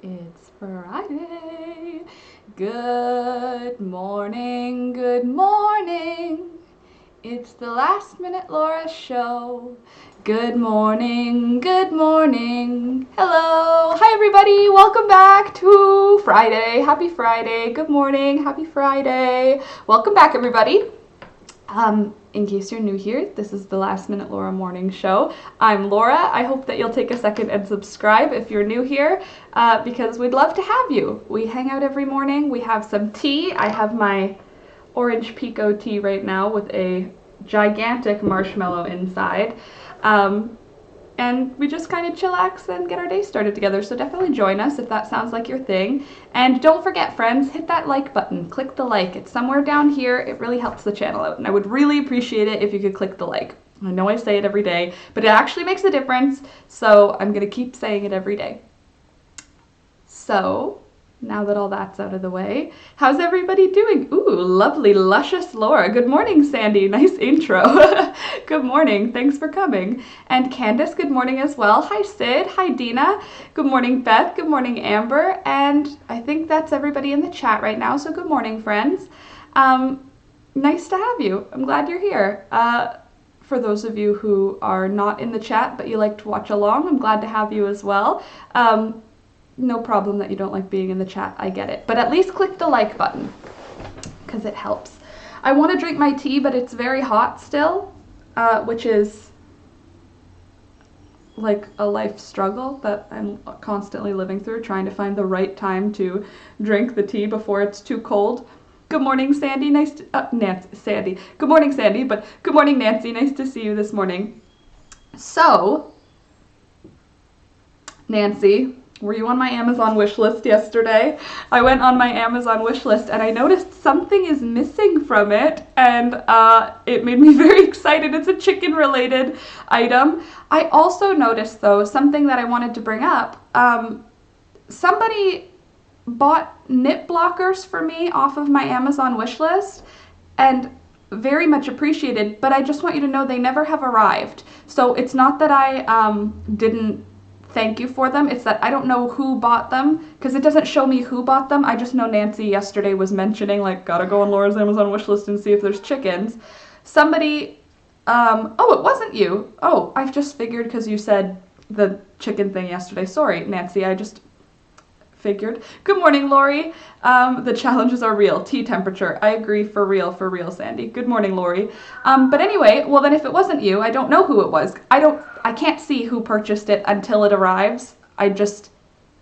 It's Friday. Good morning, good morning. It's the Last Minute Laura show. Good morning, good morning. Hello, hi everybody, welcome back to Friday. Happy Friday, good morning, happy Friday. Welcome back everybody. In case you're new here, this is the Last Minute Laura morning show. I'm Laura. I hope that you'll take a second and subscribe if you're new here, because we'd love to have you. We hang out every morning. We have some tea. I have my orange pico tea right now with a gigantic marshmallow inside. And we just kind of chillax and get our day started together. So definitely join us if that sounds like your thing. And don't forget, friends, hit that like button. Click the like. It's somewhere down here. It really helps the channel out. And I would really appreciate it if you could click the like. I know I say it every day, but it actually makes a difference. So I'm going to keep saying it every day. So now that all that's out of the way, how's everybody doing? Ooh, lovely, luscious Laura. Good morning, Sandy. Nice intro. Good morning. Thanks for coming. And Candace, good morning as well. Hi, Sid. Hi, Dina. Good morning, Beth. Good morning, Amber. And I think that's everybody in the chat right now. So good morning, friends. Nice to have you. I'm glad you're here. For those of you who are not in the chat, but you like to watch along, I'm glad to have you as well. No problem that you don't like being in the chat, I get it. But at least click the like button, because it helps. I want to drink my tea, but it's very hot still, which is like a life struggle that I'm constantly living through, trying to find the right time to drink the tea before it's too cold. Good morning, Sandy. Nice to, Nancy, Sandy. Good morning, Sandy, but good morning, Nancy. Nice to see you this morning. So, Nancy, were you on my Amazon wish list yesterday? I went on my Amazon wish list and I noticed something is missing from it, and it made me very excited. It's a chicken related item. I also noticed though something that I wanted to bring up. Somebody bought nip blockers for me off of my Amazon wish list, and very much appreciated, but I just want you to know they never have arrived. So it's not that I didn't thank you for them, it's that I don't know who bought them, because it doesn't show me who bought them. I just know Nancy yesterday was mentioning, like, gotta go on Laura's Amazon wish list and see if there's chickens. Somebody, oh, it wasn't you. Oh, I've just figured because you said the chicken thing yesterday. Sorry, Nancy, I just figured. Good morning, Lori. The challenges are real. Tea temperature. I agree, for real, Sandy. Good morning, Lori. But anyway, well then if it wasn't you, I don't know who it was. I can't see who purchased it until it arrives. I just,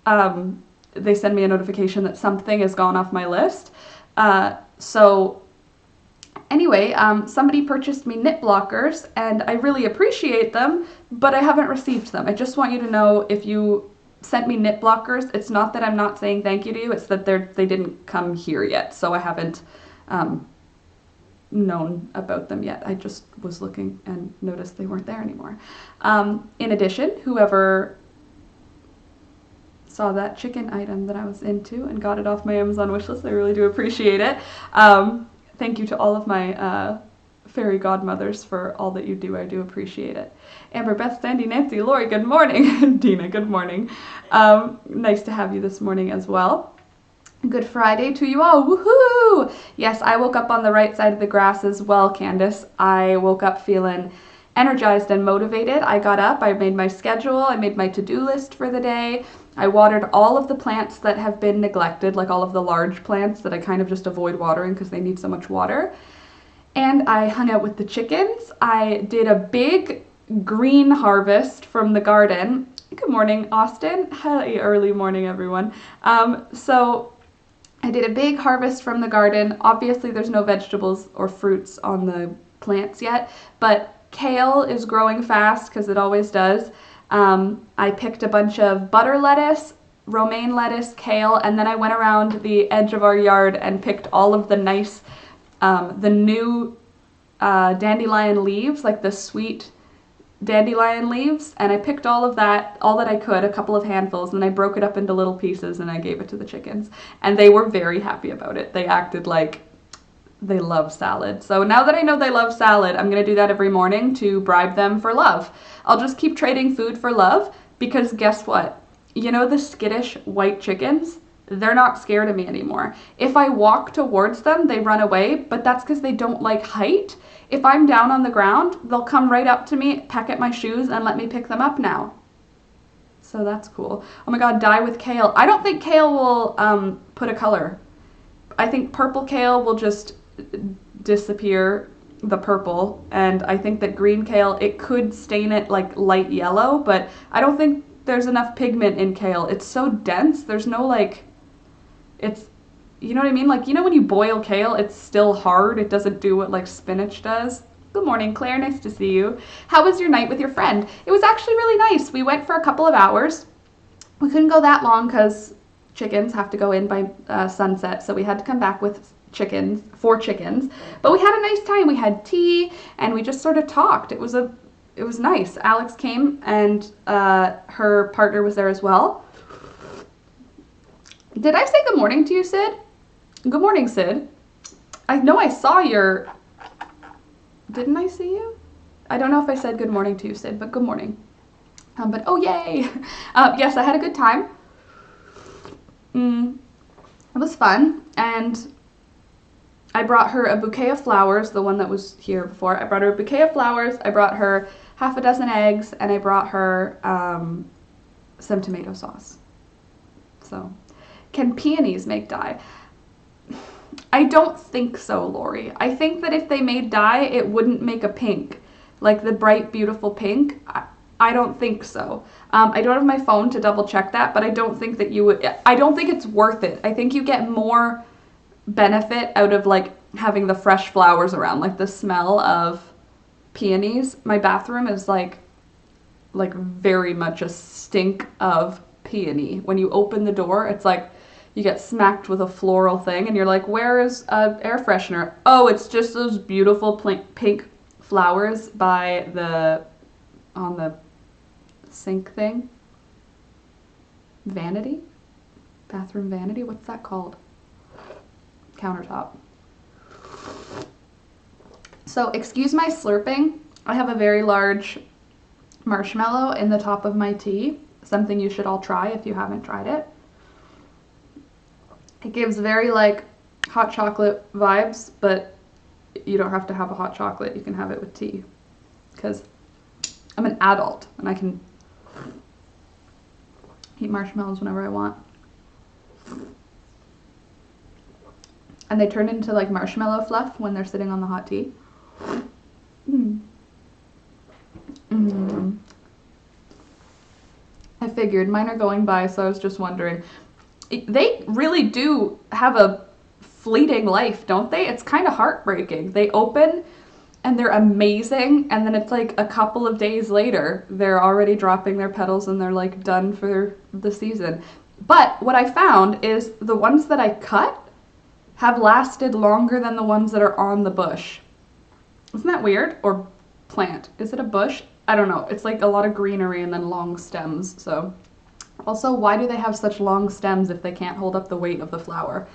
they send me a notification that something has gone off my list. So anyway, somebody purchased me nip blockers and I really appreciate them, but I haven't received them. I just want you to know, if you sent me nip blockers, it's not that I'm not saying thank you to you, it's that they didn't come here yet, so I haven't known about them yet. I just was looking and noticed they weren't there anymore. In addition, whoever saw that chicken item that I was into and got it off my Amazon wishlist, I really do appreciate it. Thank you to all of my fairy godmothers for all that you do. I do appreciate it. Amber, Beth, Sandy, Nancy, Lori, good morning. Dina, good morning. Nice to have you this morning as well. Good Friday to you all. Woohoo! Yes, I woke up on the right side of the grass as well, Candace. I woke up feeling energized and motivated. I got up, I made my schedule, I made my to-do list for the day. I watered all of the plants that have been neglected, like all of the large plants that I kind of just avoid watering because they need so much water. And I hung out with the chickens. I did a big green harvest from the garden. Good morning, Austin. Hi, early morning, everyone. So I did a big harvest from the garden. Obviously, there's no vegetables or fruits on the plants yet, but kale is growing fast because it always does. I picked a bunch of butter lettuce, romaine lettuce, kale, and then I went around the edge of our yard and picked all of the nice the new dandelion leaves, like the sweet dandelion leaves, and I picked all of that, all that I could, a couple of handfuls, and I broke it up into little pieces and I gave it to the chickens. And they were very happy about it. They acted like they love salad. So now that I know they love salad, I'm going to do that every morning to bribe them for love. I'll just keep trading food for love, because guess what? you know the skittish white chickens? They're not scared of me anymore. If I walk towards them, they run away, but that's because they don't like height. If I'm down on the ground, they'll come right up to me, peck at my shoes, and let me pick them up now. So that's cool. Oh my god, dye with kale. I don't think kale will put a color. I think purple kale will just disappear the purple, and I think that green kale, it could stain it like light yellow, but I don't think there's enough pigment in kale. It's so dense, there's no like, it's, you know what I mean? Like, you know when you boil kale, it's still hard. It doesn't do what like spinach does. Good morning, Claire. Nice to see you. How was your night with your friend? It was actually really nice. We went for a couple of hours. We couldn't go that long because chickens have to go in by sunset, so we had to come back with four chickens. But we had a nice time. We had tea and we just sort of talked. It was nice. Alex came and her partner was there as well. Did I say good morning to you, Sid? Good morning, Sid. I know I saw your... Didn't I see you? I don't know if I said good morning to you, Sid, but good morning. But oh, yay. Yes, I had a good time. It was fun. And I brought her a bouquet of flowers, the one that was here before. I brought her a bouquet of flowers. I brought her half a dozen eggs, and I brought her some tomato sauce. So, can peonies make dye? I don't think so, Lori. I think that if they made dye, it wouldn't make a pink. Like the bright, beautiful pink. I don't think so. I don't have my phone to double check that, but I don't think that you would. I don't think it's worth it. I think you get more benefit out of like having the fresh flowers around, like the smell of peonies. My bathroom is like very much a stink of peony. When you open the door, it's like you get smacked with a floral thing and you're like, where is air freshener? Oh, it's just those beautiful pink flowers on the sink thing. Vanity? Bathroom vanity? What's that called? Countertop. So excuse my slurping. I have a very large marshmallow in the top of my tea. Something you should all try if you haven't tried it. It gives very like hot chocolate vibes, but you don't have to have a hot chocolate. You can have it with tea. Because I'm an adult and I can eat marshmallows whenever I want. And they turn into like marshmallow fluff when they're sitting on the hot tea. I figured mine are going by, so I was just wondering. They really do have a fleeting life, don't they? It's kind of heartbreaking. They open and they're amazing, and then it's like a couple of days later, they're already dropping their petals and they're like done for the season. But what I found is the ones that I cut have lasted longer than the ones that are on the bush. Isn't that weird? Or plant. Is it a bush? I don't know. It's like a lot of greenery and then long stems, so... Also, why do they have such long stems if they can't hold up the weight of the flower?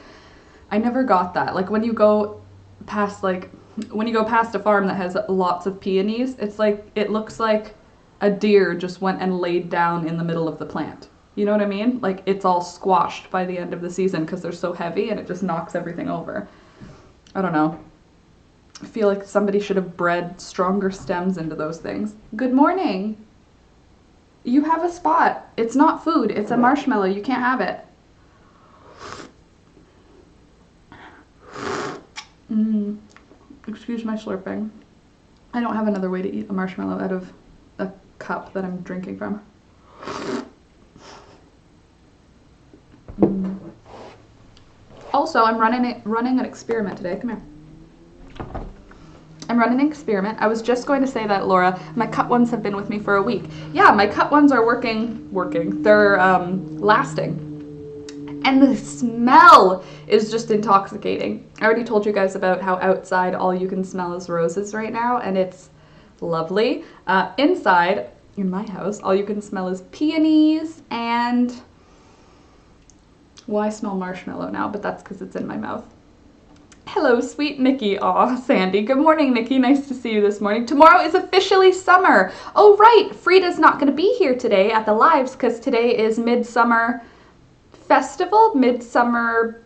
I never got that. Like when you go past a farm that has lots of peonies, it's like, it looks like a deer just went and laid down in the middle of the plant. You know what I mean? Like it's all squashed by the end of the season because they're so heavy and it just knocks everything over. I don't know. I feel like somebody should have bred stronger stems into those things. Good morning. You have a spot. It's not food. It's a marshmallow. You can't have it. Excuse my slurping. I don't have another way to eat a marshmallow out of a cup that I'm drinking from. Also, I'm running an experiment today. Come here. I'm running an experiment. I was just going to say that, Laura. My cut ones have been with me for a week. Yeah, my cut ones are working. They're lasting. And the smell is just intoxicating. I already told you guys about how outside all you can smell is roses right now, and it's lovely. Inside, in my house, all you can smell is peonies and... Well, I smell marshmallow now, but that's because it's in my mouth. Hello, sweet Nikki. Aw, Sandy. Good morning, Nikki. Nice to see you this morning. Tomorrow is officially summer. Oh, right. Frida's not going to be here today at the lives because today is Midsummer Festival, Midsummer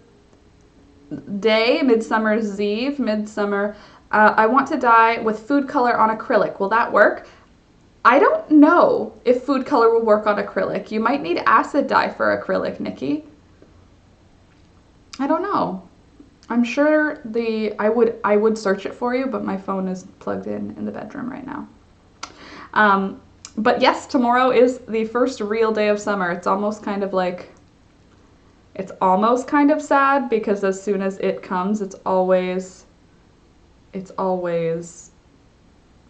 Day, Midsummer's Eve, Midsummer. I want to dye with food color on acrylic. Will that work? I don't know if food color will work on acrylic. You might need acid dye for acrylic, Nikki. I don't know. I'm sure I would search it for you, but my phone is plugged in the bedroom right now. But yes, tomorrow is the first real day of summer. It's almost kind of sad because as soon as it comes, it's always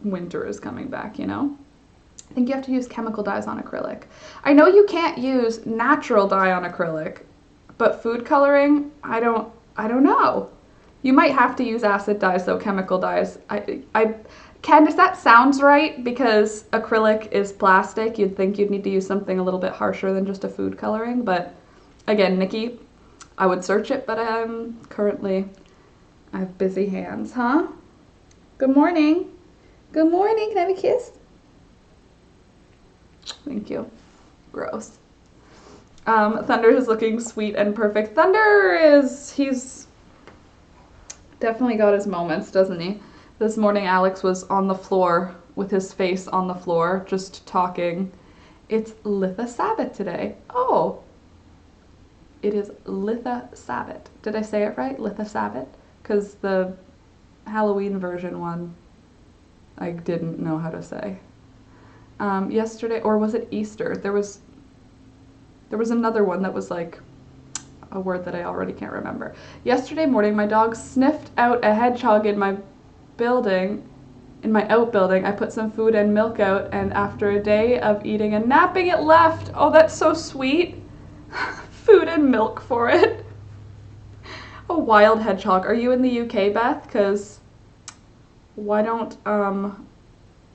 winter is coming back, you know? I think you have to use chemical dyes on acrylic. I know you can't use natural dye on acrylic, but food coloring, I don't know. You might have to use acid dyes though, chemical dyes. Candace, that sounds right because acrylic is plastic. You'd think you'd need to use something a little bit harsher than just a food coloring, but again, Nikki, I would search it, but I have busy hands, huh? Good morning. Good morning. Can I have a kiss? Thank you. Gross. Thunder is looking sweet and perfect. He's definitely got his moments, doesn't he? This morning Alex was on the floor with his face on the floor, just talking. It's Litha Sabbath today. Oh, it is Litha Sabbath. Did I say it right? Litha Sabbath? Because the Halloween version one, I didn't know how to say. Yesterday, or was it Easter? There was another one that was like a word that I already can't remember. Yesterday morning, my dog sniffed out a hedgehog in my outbuilding. I put some food and milk out, and after a day of eating and napping, it left. Oh, that's so sweet. Food and milk for it. A wild hedgehog. Are you in the UK, Beth? Because why don't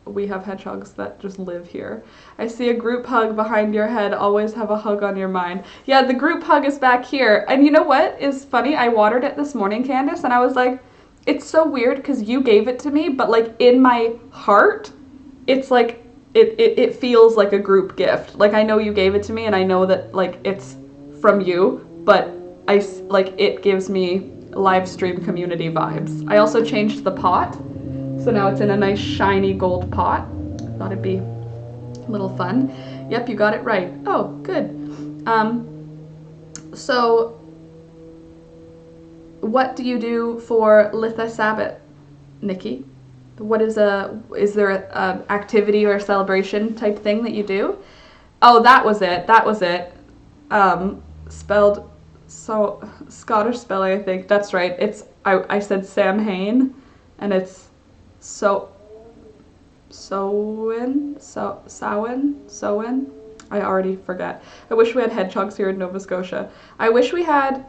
we have hedgehogs that just live here. I see a group hug behind your head. Always have a hug on your mind. Yeah, the group hug is back here. And you know what is funny? I watered it this morning, Candace, and I was like, it's so weird because you gave it to me, but like in my heart, it's like, it feels like a group gift. Like I know you gave it to me and I know that like it's from you, but it gives me live stream community vibes. I also changed the pot. So now it's in a nice shiny gold pot. Thought it'd be a little fun. Yep, you got it right. Oh, good. So what do you do for Litha Sabbath, Nikki? Is there a activity or a celebration type thing that you do? Oh, that was it. Spelled so Scottish spelling, I think. That's right. I said Sam Hain, and it's Sowen. I already forget. I wish we had hedgehogs here in Nova Scotia. I wish we had,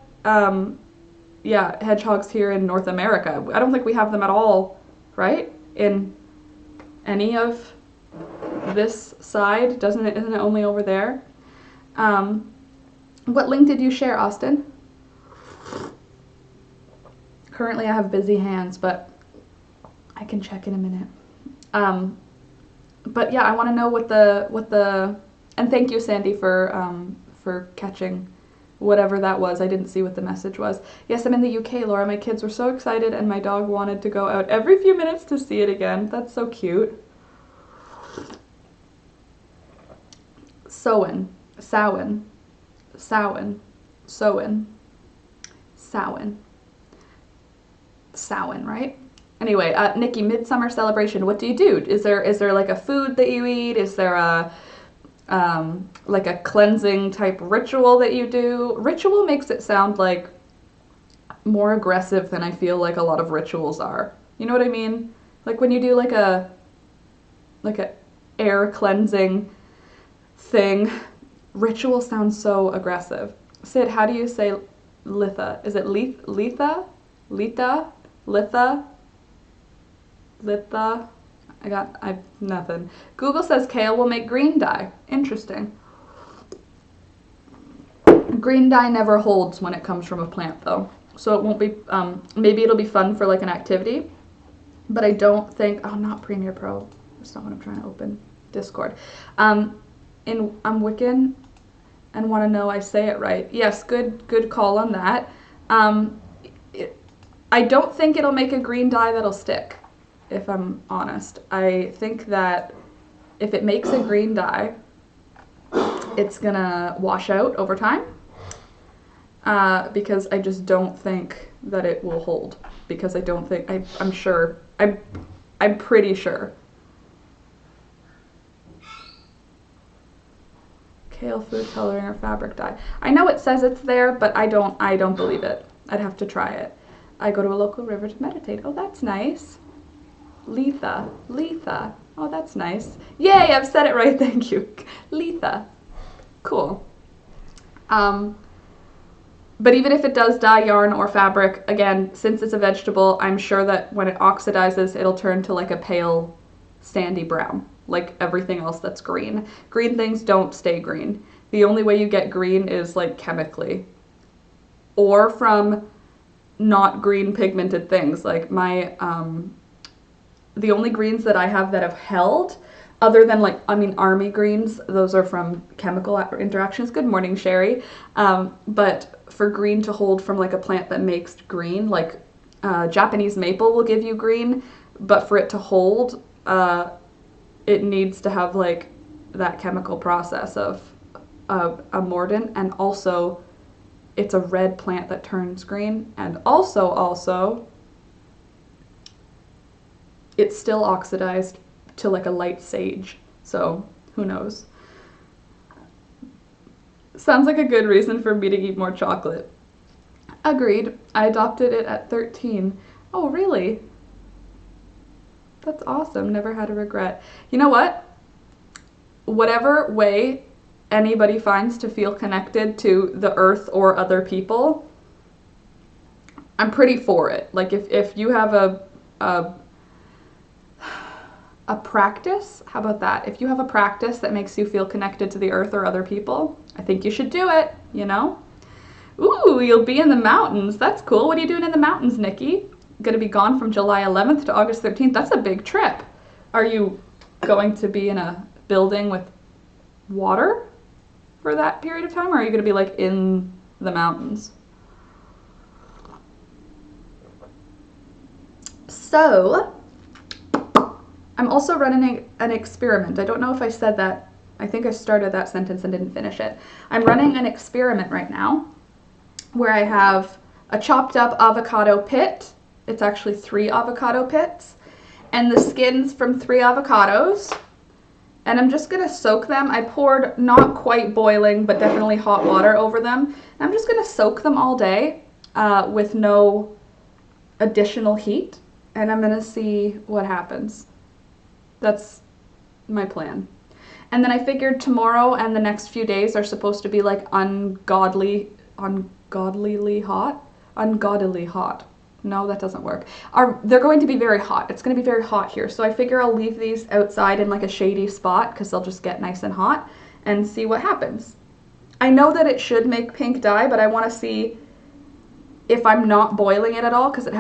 hedgehogs here in North America. I don't think we have them at all, right? In any of this side, isn't it only over there? What link did you share, Austin? Currently I have busy hands, but I can check in a minute. But yeah, I want to know what the and thank you, Sandy, for catching whatever that was. I didn't see what the message was. Yes, I'm in the UK, Laura. My kids were so excited and my dog wanted to go out every few minutes to see it again. That's so cute. Sowen, right? Anyway, Nikki, midsummer celebration. What do you do? Is there like a food that you eat? Is there a like a cleansing type ritual that you do? Ritual makes it sound like more aggressive than I feel like a lot of rituals are. You know what I mean? Like when you do like a air cleansing thing, ritual sounds so aggressive. Sid, how do you say Litha? Is it Litha? I've nothing. Google says kale will make green dye. Interesting. Green dye never holds when it comes from a plant though. So it won't be, maybe it'll be fun for like an activity, but I don't think, oh, not Premiere Pro. That's not what I'm trying to open. Discord. I'm Wiccan and want to know I say it right. Yes, good call on that. I don't think it'll make a green dye that'll stick, if I'm honest. I think that if it makes a green dye, it's gonna wash out over time, because I just don't think that it will hold, because I don't think, I'm pretty sure. Kale food coloring or fabric dye. I know it says it's there, but I don't believe it. I'd have to try it. I go to a local river to meditate. Oh, that's nice. Letha. Oh, that's nice. Yay, I've said it right, thank you. Letha. Cool. But even if it does dye yarn or fabric, again, since it's a vegetable, I'm sure that when it oxidizes, it'll turn to like a pale, sandy brown, like everything else that's green. Green things don't stay green. The only way you get green is like chemically, or from not green pigmented things. Like my, the only greens that I have that have held, other than like, army greens, those are from chemical interactions. Good morning, Sherry. But for green to hold from like a plant that makes green, like Japanese maple will give you green, but for it to hold, it needs to have like that chemical process of a mordant, and also it's a red plant that turns green, and also it's still oxidized to like a light sage, so who knows. Sounds like a good reason for me to eat more chocolate. Agreed. I adopted it at 13. Oh, really? That's awesome. Never had a regret. You know what? Whatever way anybody finds to feel connected to the earth or other people, I'm pretty for it. Like if you have a practice, how about that? If you have a practice that makes you feel connected to the earth or other people, I think you should do it, you know? Ooh, you'll be in the mountains. That's cool. What are you doing in the mountains, Nikki? Gonna be gone from July 11th to August 13th. That's a big trip. Are you going to be in a building with water for that period of time, or are you gonna be like in the mountains? So, I'm also running an experiment. I don't know if I said that. I think I started that sentence and didn't finish it. I'm running an experiment right now where I have a chopped up avocado pit. It's actually 3 avocado pits, and the skins from 3 avocados. And I'm just gonna soak them. I poured not quite boiling, but definitely hot water over them. And I'm just gonna soak them all day with no additional heat, and I'm gonna see what happens. That's my plan. And then I figured tomorrow and the next few days are supposed to be like ungodlily hot. No, that doesn't work. They're going to be very hot. It's going to be very hot here. So I figure I'll leave these outside in like a shady spot because they'll just get nice and hot, and see what happens. I know that it should make pink dye, but I want to see if I'm not boiling it at all, because it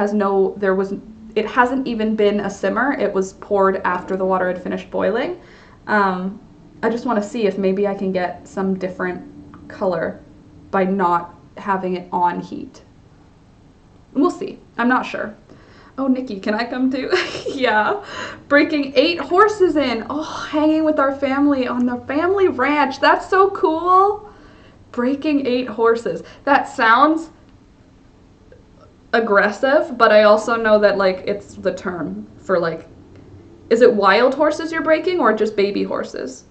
hasn't even been a simmer. It was poured after the water had finished boiling. I just want to see if maybe I can get some different color by not having it on heat. We'll see. I'm not sure. Oh, Nikki, can I come too? Yeah. Breaking 8 horses in. Oh, hanging with our family on the family ranch. That's so cool. Breaking 8 horses. That sounds aggressive, but I also know that like it's the term for like, is it wild horses you're breaking or just baby horses?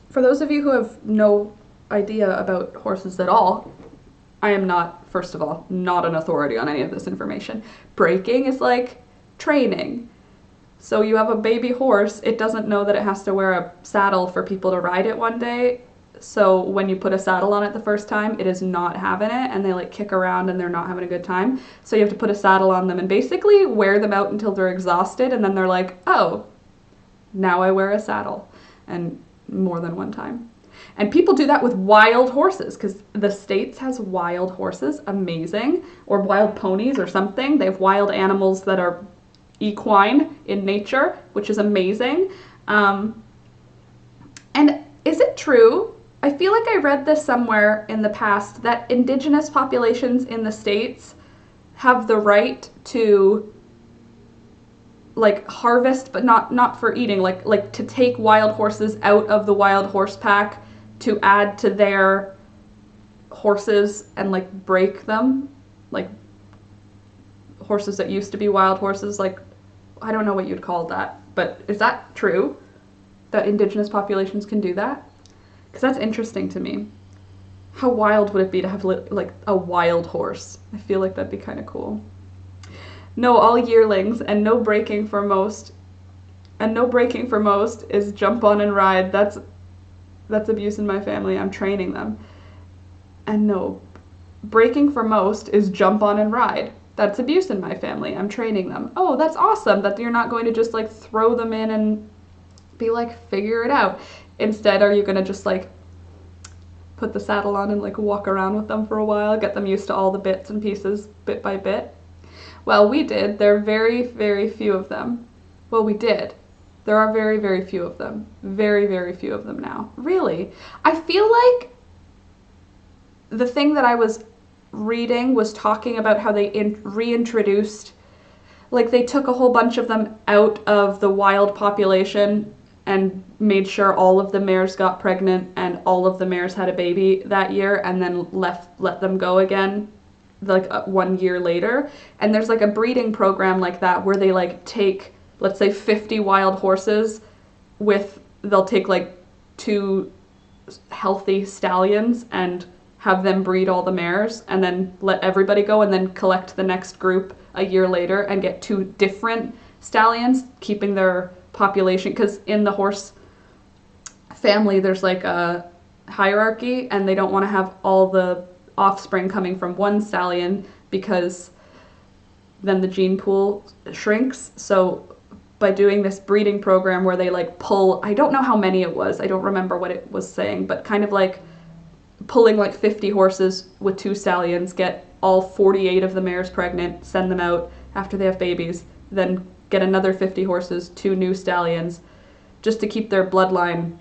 For those of you who have no idea about horses at all, I am not, first of all, not an authority on any of this information. Breaking is like training. So you have a baby horse, it doesn't know that it has to wear a saddle for people to ride it one day. So when you put a saddle on it the first time, it is not having it, and they like kick around and they're not having a good time. So you have to put a saddle on them and basically wear them out until they're exhausted, and then they're like, oh, now I wear a saddle. And more than one time. And people do that with wild horses, because the States has wild horses, amazing, or wild ponies or something. They have wild animals that are equine in nature, which is amazing. And is it true? I feel like I read this somewhere in the past that indigenous populations in the States have the right to like harvest, but not for eating, like to take wild horses out of the wild horse pack to add to their horses and like break them, like horses that used to be wild horses. Like, I don't know what you'd call that, but is that true that indigenous populations can do that? Because that's interesting to me. How wild would it be to have like a wild horse? I feel like that'd be kind of cool. No, all yearlings, and no breaking for most. And no breaking for most is jump on and ride. That's abuse in my family. I'm training them. And no, breaking for most is jump on and ride. That's abuse in my family. I'm training them. Oh, that's awesome that you're not going to just like throw them in and be like, figure it out. Instead, are you going to just like put the saddle on and like walk around with them for a while, get them used to all the bits and pieces bit by bit? Well, we did. There are very, very few of them. Well, we did. There are very, very few of them. Very, very few of them now. Really. I feel like the thing that I was reading was talking about how they reintroduced, like they took a whole bunch of them out of the wild population and made sure all of the mares got pregnant and all of the mares had a baby that year, and then let them go again like 1 year later. And there's like a breeding program like that where they like take, let's say 50 wild horses they'll take like 2 healthy stallions and have them breed all the mares and then let everybody go, and then collect the next group a year later and get 2 different stallions, keeping their population, because in the horse family there's like a hierarchy and they don't want to have all the offspring coming from one stallion because then the gene pool shrinks. So by doing this breeding program where they like pull, I don't know how many it was, I don't remember what it was saying, but kind of like pulling like 50 horses with 2 stallions, get all 48 of the mares pregnant, send them out after they have babies, then get another 50 horses, 2 new stallions, just to keep their bloodline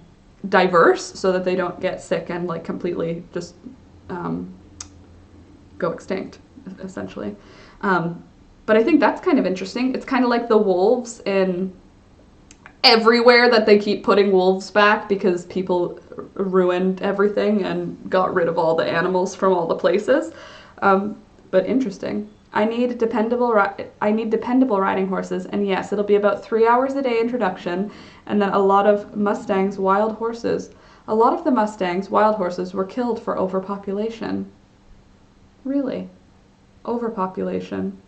diverse so that they don't get sick and like completely just go extinct, essentially. But I think that's kind of interesting. It's kind of like the wolves in everywhere, that they keep putting wolves back because people ruined everything and got rid of all the animals from all the places. But interesting. I need dependable riding horses, and yes, it'll be about 3 hours a day introduction, and then a lot of Mustangs, wild horses. A lot of the Mustangs, wild horses, were killed for overpopulation. Really? Overpopulation.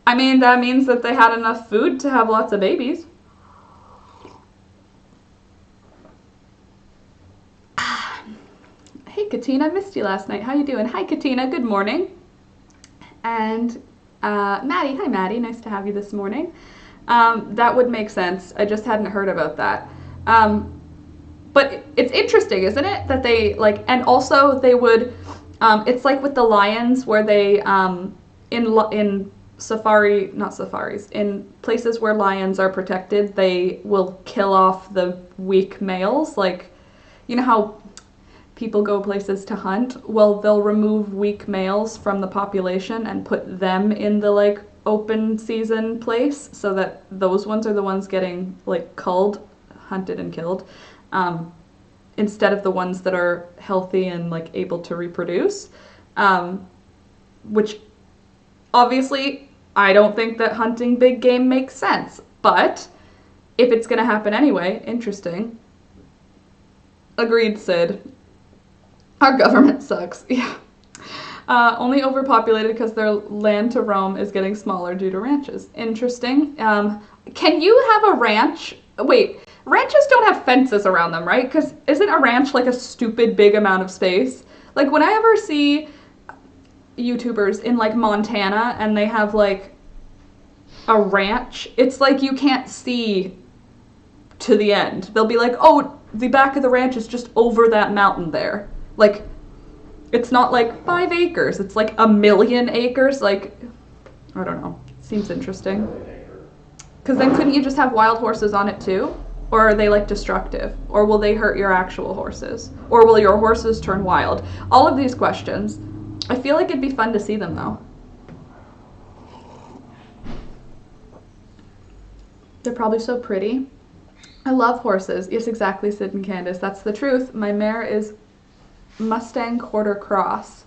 I mean, that means that they had enough food to have lots of babies. Hey Katina, I missed you last night. How you doing? Hi Katina, good morning. And Maddie, hi Maddie, nice to have you this morning. That would make sense. I just hadn't heard about that. But it's interesting, isn't it? That they like, and also they would, it's like with the lions where they, in safari, not safaris, in places where lions are protected, they will kill off the weak males. Like, you know how people go places to hunt? Well, they'll remove weak males from the population and put them in the like open season place, so that those ones are the ones getting like culled, hunted and killed, instead of the ones that are healthy and like able to reproduce, which obviously I don't think that hunting big game makes sense, but if it's gonna happen anyway, interesting. Agreed, Sid. Our government sucks. Yeah. Only overpopulated because their land to roam is getting smaller due to ranches. Interesting. Can you have a ranch? Wait, ranches don't have fences around them, right? Because isn't a ranch like a stupid big amount of space? Like when I ever see YouTubers in like Montana and they have like a ranch, it's like you can't see to the end. They'll be like, oh, the back of the ranch is just over that mountain there. Like, it's not like 5 acres. It's like 1,000,000 acres. Like, I don't know. Seems interesting. Because then couldn't you just have wild horses on it too? Or are they like destructive? Or will they hurt your actual horses? Or will your horses turn wild? All of these questions. I feel like it'd be fun to see them though. They're probably so pretty. I love horses. Yes, exactly, Sid and Candace. That's the truth. My mare is Mustang Quarter Cross.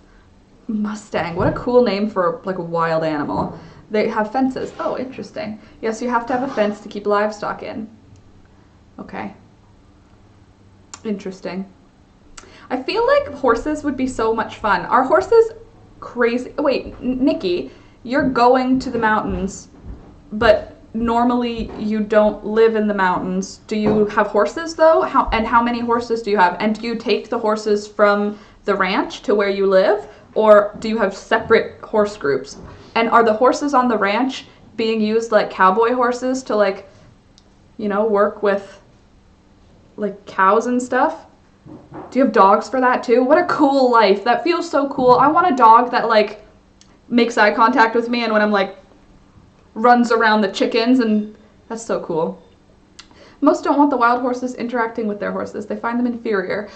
Mustang. What a cool name for like a wild animal. They have fences. Oh, interesting. Yes, you have to have a fence to keep livestock in. Okay. Interesting. I feel like horses would be so much fun. Are horses crazy? Wait, Nikki, you're going to the mountains, but normally you don't live in the mountains. Do you have horses though? How many horses do you have? And do you take the horses from the ranch to where you live? Or do you have separate horse groups? And are the horses on the ranch being used like cowboy horses to like, you know, work with like cows and stuff? Do you have dogs for that too? What a cool life. That feels so cool. I want a dog that like makes eye contact with me and when I'm like runs around the chickens, and that's so cool. Most don't want the wild horses interacting with their horses. They find them inferior.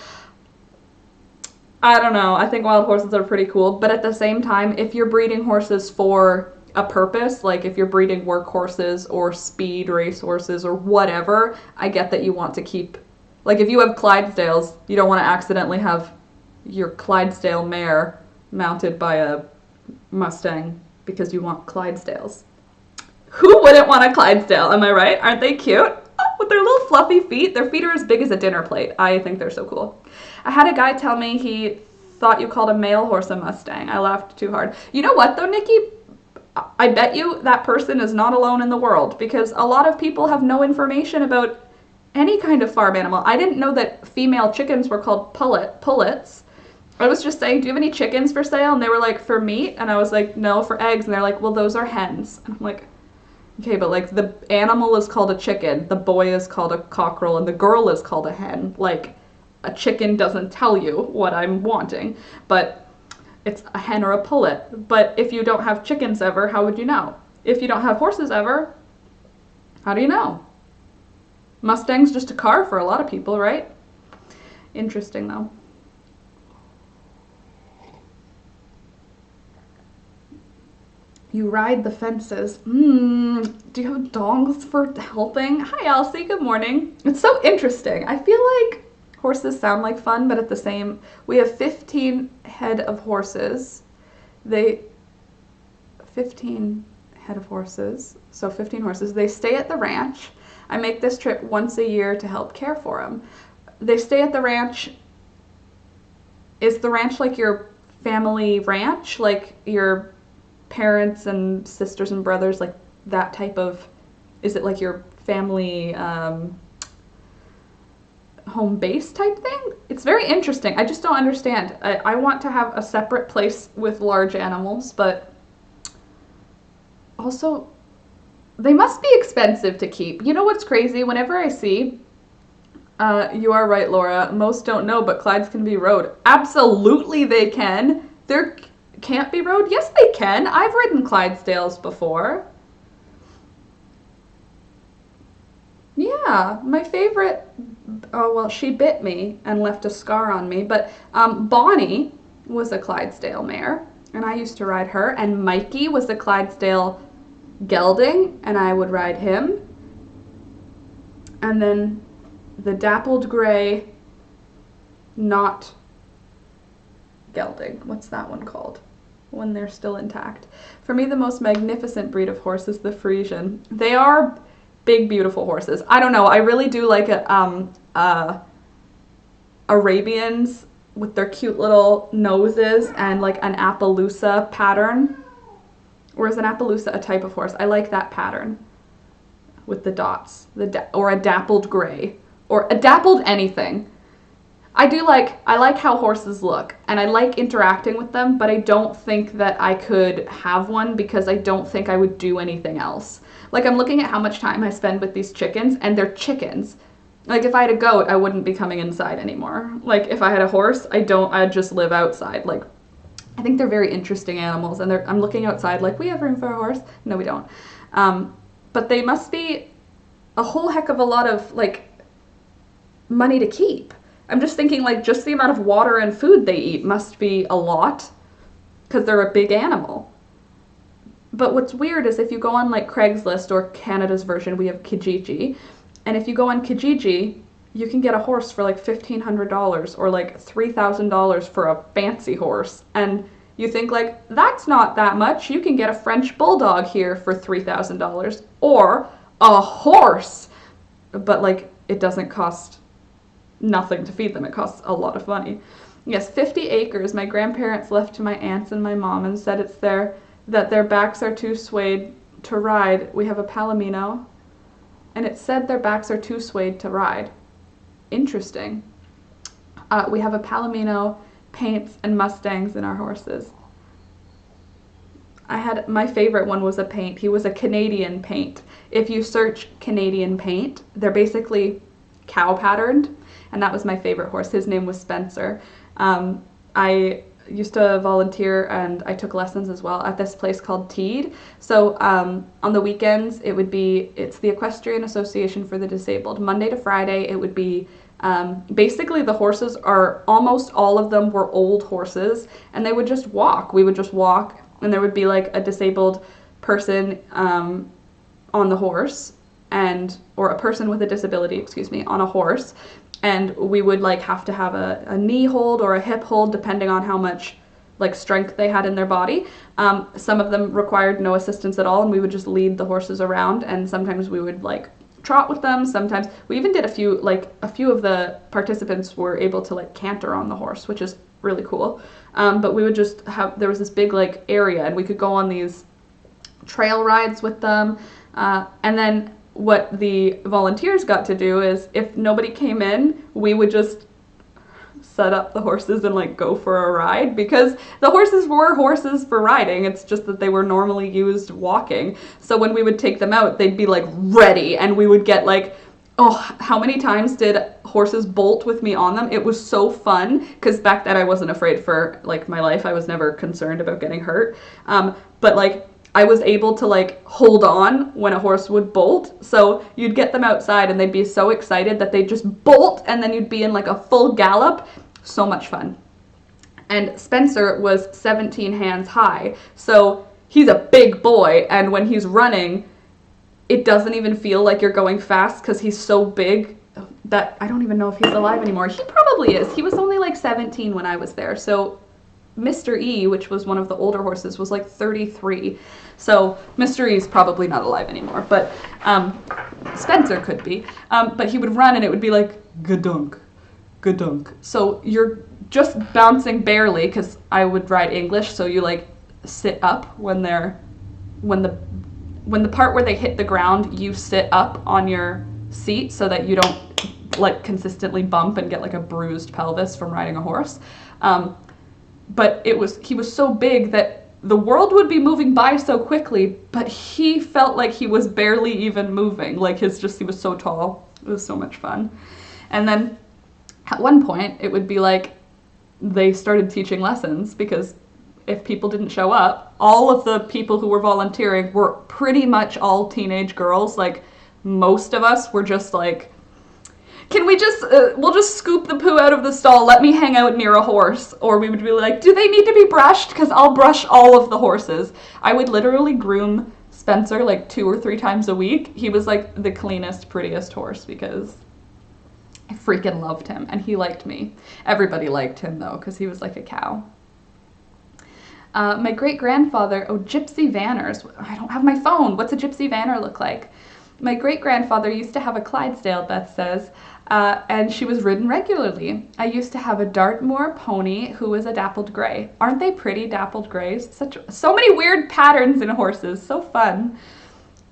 I don't know. I think wild horses are pretty cool, but at the same time, if you're breeding horses for a purpose, like if you're breeding work horses or speed race horses or whatever, I get that you want to keep, like if you have Clydesdales, you don't want to accidentally have your Clydesdale mare mounted by a Mustang because you want Clydesdales. Who wouldn't want a Clydesdale? Am I right? Aren't they cute? Oh, with their little fluffy feet. Their feet are as big as a dinner plate. I think they're so cool. I had a guy tell me he thought you called a male horse a Mustang. I laughed too hard. You know what though, Nikki? I bet you that person is not alone in the world because a lot of people have no information about any kind of farm animal. I didn't know that female chickens were called pullets. I was just saying, do you have any chickens for sale? And they were like, for meat? And I was like, no, for eggs. And they're like, well, those are hens. And I'm like, okay, but like the animal is called a chicken, the boy is called a cockerel, and the girl is called a hen. Like, a chicken doesn't tell you what I'm wanting, but it's a hen or a pullet. But if you don't have chickens ever, how would you know? If you don't have horses ever, how do you know? Mustang's just a car for a lot of people, right? Interesting though. You ride the fences. Do you have dogs for helping? Hi, Elsie. Good morning. It's so interesting. I feel like horses sound like fun, but at the same, we have 15 head of horses. 15 head of horses. So 15 horses. They stay at the ranch. I make this trip once a year to help care for them. They stay at the ranch. Is the ranch like your family ranch? Like your parents and sisters and brothers, like that type of, is it like your family home base type thing? It's very interesting. I just don't understand. I want to have a separate place with large animals, but also they must be expensive to keep. You know what's crazy? Whenever I see, you are right, Laura, most don't know, but Clydes can be rode. Absolutely they can. They're can't be rode? Yes, they can. I've ridden Clydesdales before. Yeah, my favorite, oh, well, she bit me and left a scar on me, but Bonnie was a Clydesdale mare, and I used to ride her, and Mikey was a Clydesdale gelding, and I would ride him. And then the dappled gray, not gelding. What's that one called? When they're still intact. For me, the most magnificent breed of horse is the Frisian. They are big, beautiful horses. I don't know. I really do like Arabians with their cute little noses and like an Appaloosa pattern. Or is an Appaloosa a type of horse? I like that pattern with the dots. Or a dappled gray. Or a dappled anything. I like how horses look, and I like interacting with them, but I don't think that I could have one because I don't think I would do anything else. Like, I'm looking at how much time I spend with these chickens, and they're chickens. Like, if I had a goat, I wouldn't be coming inside anymore. Like, if I had a horse, I'd just live outside. Like, I think they're very interesting animals, and I'm looking outside like, we have room for a horse? No, we don't. But they must be a whole heck of a lot of, like, money to keep. I'm just thinking, like, just the amount of water and food they eat must be a lot, because they're a big animal. But what's weird is if you go on, like, Craigslist, or Canada's version, we have Kijiji, and if you go on Kijiji, you can get a horse for like $1,500 or like $3,000 for a fancy horse. And you think, like, that's not that much. You can get a French bulldog here for $3,000 or a horse. But, like, it doesn't cost nothing to feed them. It costs a lot of money. Yes, 50 acres. My grandparents left to my aunts and my mom and said that their backs are too swayed to ride. We have a Palomino. And it said their backs are too swayed to ride. Interesting. We have a Palomino, paints, and Mustangs in our horses. My favorite one was a paint. He was a Canadian paint. If you search Canadian paint, they're basically cow patterned, and that was my favorite horse. His name was Spencer. I used to volunteer, and I took lessons as well at this place called Teitter. So on the weekends, it's the Equestrian Association for the Disabled. Monday to Friday, it would be basically the horses are, almost all of them were old horses, and they would just walk. We would just walk, and there would be like a disabled person on the horse, or a person with a disability, on a horse. And we would like have to have a knee hold or a hip hold depending on how much like strength they had in their body. Some of them required no assistance at all, and we would just lead the horses around, and sometimes we would like trot with them. Sometimes we even did a few of the participants were able to like canter on the horse, which is really cool. But we would just there was this big like area, and we could go on these trail rides with them. And then what the volunteers got to do is, if nobody came in, we would just set up the horses and like go for a ride, because the horses were horses for riding. It's just that they were normally used walking. So when we would take them out, they'd be like ready, and we would get like, how many times did horses bolt with me on them? It was so fun, because back then I wasn't afraid for like my life. I was never concerned about getting hurt. But like, I was able to like hold on when a horse would bolt. So you'd get them outside and they'd be so excited that they'd just bolt, and then you'd be in like a full gallop. So much fun. And Spencer was 17 hands high. So he's a big boy, and when he's running, it doesn't even feel like you're going fast because he's so big that I don't even know if he's alive anymore. He probably is. He was only like 17 when I was there. So Mr. E, which was one of the older horses, was like 33. So Mr. E is probably not alive anymore, but Spencer could be. But he would run, and it would be like, gadunk, gadunk. So you're just bouncing barely, because I would ride English, so you like sit up when the part where they hit the ground, you sit up on your seat so that you don't like consistently bump and get like a bruised pelvis from riding a horse. But he was so big that the world would be moving by so quickly, but he felt like he was barely even moving. Like he was so tall. It was so much fun. And then at one point it would be like they started teaching lessons, because if people didn't show up, all of the people who were volunteering were pretty much all teenage girls. Like most of us were just like, can we just, we'll just scoop the poo out of the stall, let me hang out near a horse. Or we would be like, do they need to be brushed? Because I'll brush all of the horses. I would literally groom Spencer like 2 or 3 times a week. He was like the cleanest, prettiest horse, because I freaking loved him, and he liked me. Everybody liked him though, because he was like a cow. My great-grandfather, Gypsy Vanners. I don't have my phone. What's a Gypsy Vanner look like? My great-grandfather used to have a Clydesdale, Beth says, and she was ridden regularly. I used to have a Dartmoor pony who was a dappled gray. Aren't they pretty, dappled grays? So many weird patterns in horses. So fun.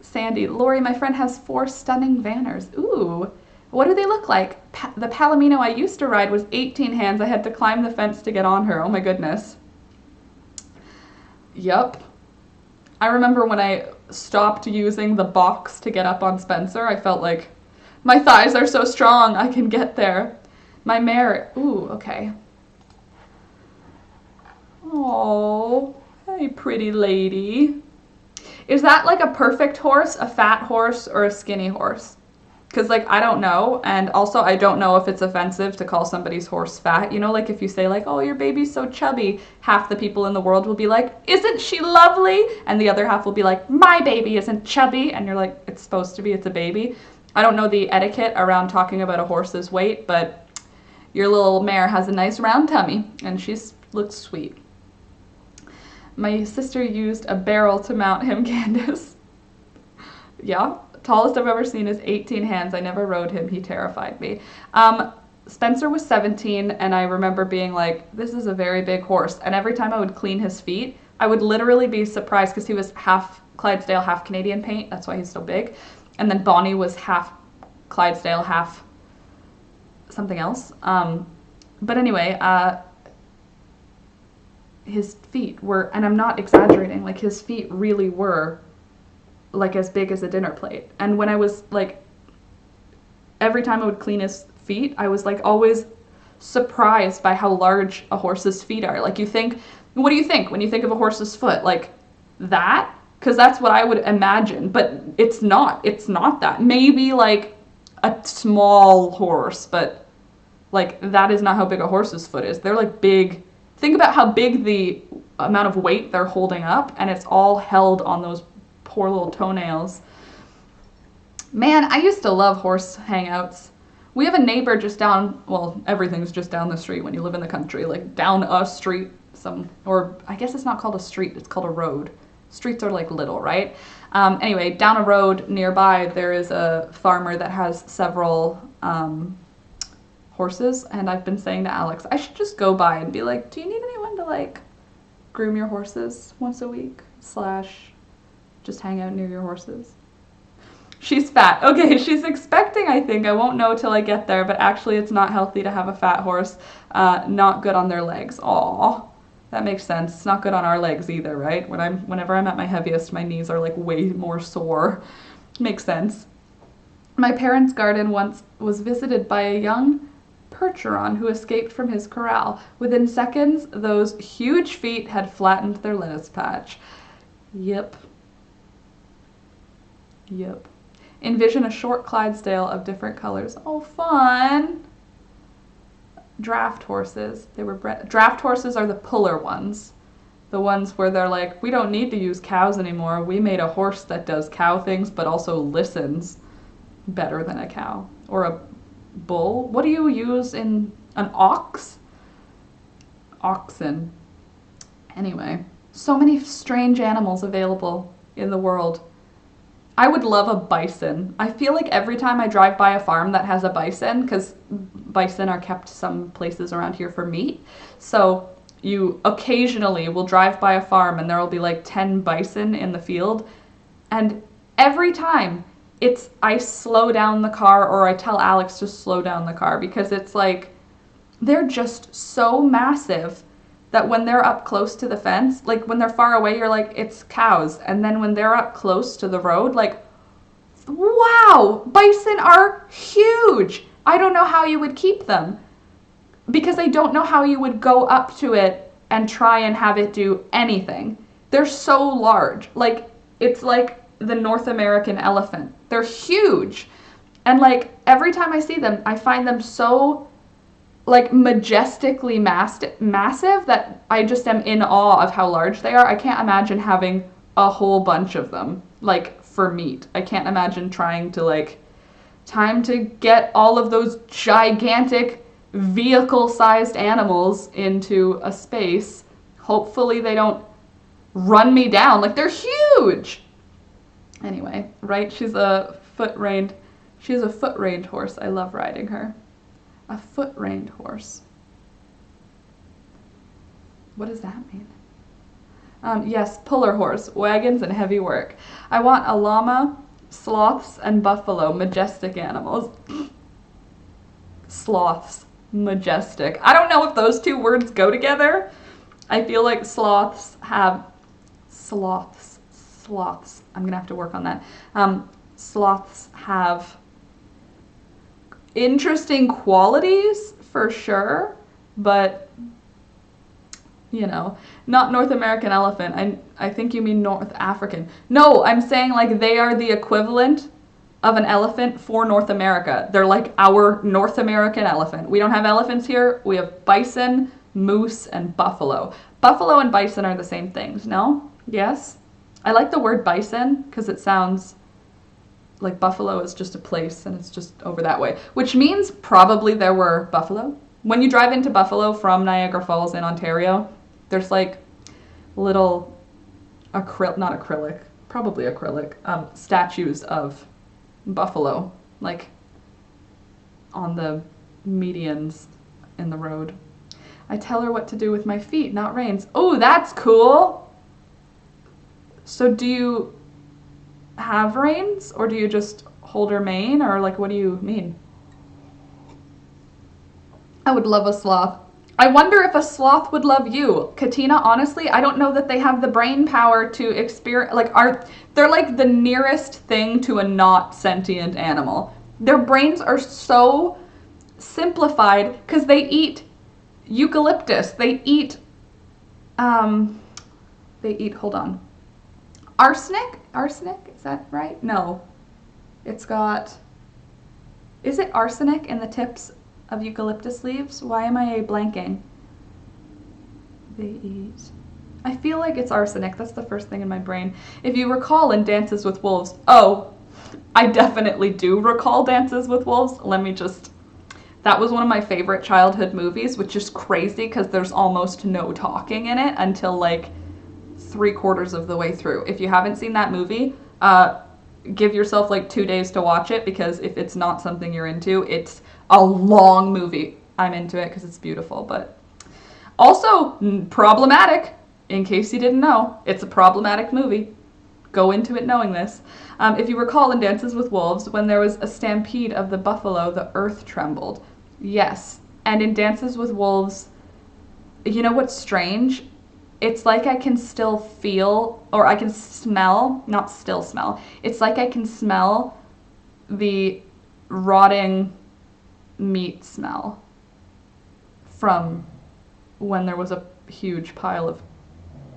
Sandy, Lori, my friend has 4 stunning Vanners. Ooh. What do they look like? The Palomino I used to ride was 18 hands. I had to climb the fence to get on her. Oh my goodness. Yup. I remember when I stopped using the box to get up on Spencer, I felt like My thighs are so strong, I can get there. My mare, ooh, okay. Oh, hey, pretty lady. Is that like a perfect horse, a fat horse, or a skinny horse? Because, like, I don't know. And also, I don't know if it's offensive to call somebody's horse fat. You know, like if you say, like, oh, your baby's so chubby, half the people in the world will be like, isn't she lovely? And the other half will be like, my baby isn't chubby. And you're like, it's supposed to be, it's a baby. I don't know the etiquette around talking about a horse's weight, but your little mare has a nice round tummy, and she looks sweet. My sister used a barrel to mount him, Candace. Yeah, tallest I've ever seen is 18 hands. I never rode him. He terrified me. Spencer was 17, and I remember being like, this is a very big horse. And every time I would clean his feet, I would literally be surprised because he was half Clydesdale, half Canadian paint. That's why he's so big. And then Bonnie was half Clydesdale, half something else. But anyway, his feet were, and I'm not exaggerating, like his feet really were like as big as a dinner plate. And when I was like, every time I would clean his feet, I was like always surprised by how large a horse's feet are. Like you think, what do you think when you think of a horse's foot? Like that? Because that's what I would imagine, but it's not that. Maybe like a small horse, but like that is not how big a horse's foot is. They're like big. Think about how big the amount of weight they're holding up, and it's all held on those poor little toenails. Man, I used to love horse hangouts. We have a neighbor just down, well, everything's just down the street when you live in the country, like down a street, or I guess it's not called a street, it's called a road. Streets are like little, right? Anyway, down a road nearby, there is a farmer that has several horses, and I've been saying to Alex, I should just go by and be like, do you need anyone to like groom your horses once a week / just hang out near your horses? She's fat. Okay, she's expecting, I think. I won't know till I get there, but actually it's not healthy to have a fat horse. Not good on their legs. Aw, that makes sense. It's not good on our legs either, right? Whenever I'm at my heaviest, my knees are like way more sore. Makes sense. My parents' garden once was visited by a young Percheron who escaped from his corral. Within seconds, those huge feet had flattened their lettuce patch. Yep. Envision a short Clydesdale of different colors. Oh, fun! Draft horses. Draft horses are the puller ones. The ones where they're like, we don't need to use cows anymore. We made a horse that does cow things but also listens better than a cow. Or a bull. What do you use in an ox? Oxen. Anyway, so many strange animals available in the world. I would love a bison. I feel like every time I drive by a farm that has a bison, because bison are kept some places around here for meat, so you occasionally will drive by a farm and there will be like 10 bison in the field, and every time I slow down the car, or I tell Alex to slow down the car, because it's like they're just so massive that when they're up close to the fence, like when they're far away, you're like, it's cows. And then when they're up close to the road, like, wow, bison are huge. I don't know how you would keep them, because I don't know how you would go up to it and try and have it do anything. They're so large. Like, it's like the North American elephant. They're huge. And like every time I see them, I find them so like majestically massive that I just am in awe of how large they are. I can't imagine having a whole bunch of them, like for meat. I can't imagine trying to like, time to get all of those gigantic vehicle-sized animals into a space. Hopefully they don't run me down. Like, they're huge. Anyway, right? She's a foot-reined horse. I love riding her. A foot-reined horse. What does that mean? Yes, puller horse, wagons and heavy work. I want a llama, sloths, and buffalo, majestic animals. Sloths, majestic. I don't know if those two words go together. I feel like sloths. I'm gonna have to work on that. Sloths have interesting qualities for sure, but you know, not North American elephant. I think you mean North African. No, I'm saying like they are the equivalent of an elephant for North America. They're like our North American elephant. We don't have elephants here. We have bison, moose, and buffalo. Buffalo and bison are the same things, no? Yes? I like the word bison because it sounds like buffalo is just a place and it's just over that way, which means probably there were buffalo. When you drive into Buffalo from Niagara Falls in Ontario, there's like little probably acrylic statues of buffalo, like on the medians in the road. I tell her what to do with my feet, not reins. Oh, that's cool. So do you have reins, or do you just hold her mane, or like what do you mean? I would love a sloth. I wonder if a sloth would love you. Katina, honestly, I don't know that they have the brain power to experience, they're like the nearest thing to a not sentient animal. Their brains are so simplified because they eat eucalyptus. They eat, hold on. Arsenic? Arsenic? Is that right? No. Is it arsenic in the tips of eucalyptus leaves? Why am I blanking? They eat. I feel like it's arsenic. That's the first thing in my brain. If you recall in Dances with Wolves, I definitely do recall Dances with Wolves. That was one of my favorite childhood movies, which is crazy because there's almost no talking in it until like 3/4 of the way through. If you haven't seen that movie, give yourself like 2 days to watch it, because if it's not something you're into, it's a long movie. I'm into it because it's beautiful, but also problematic. In case you didn't know, it's a problematic movie. Go into it knowing this. If you recall in Dances with Wolves, when there was a stampede of the buffalo, the earth trembled. Yes. And in Dances with Wolves, you know what's strange? It's like I can still feel, or I can smell, not still smell. It's like I can smell the rotting meat smell from when there was a huge pile of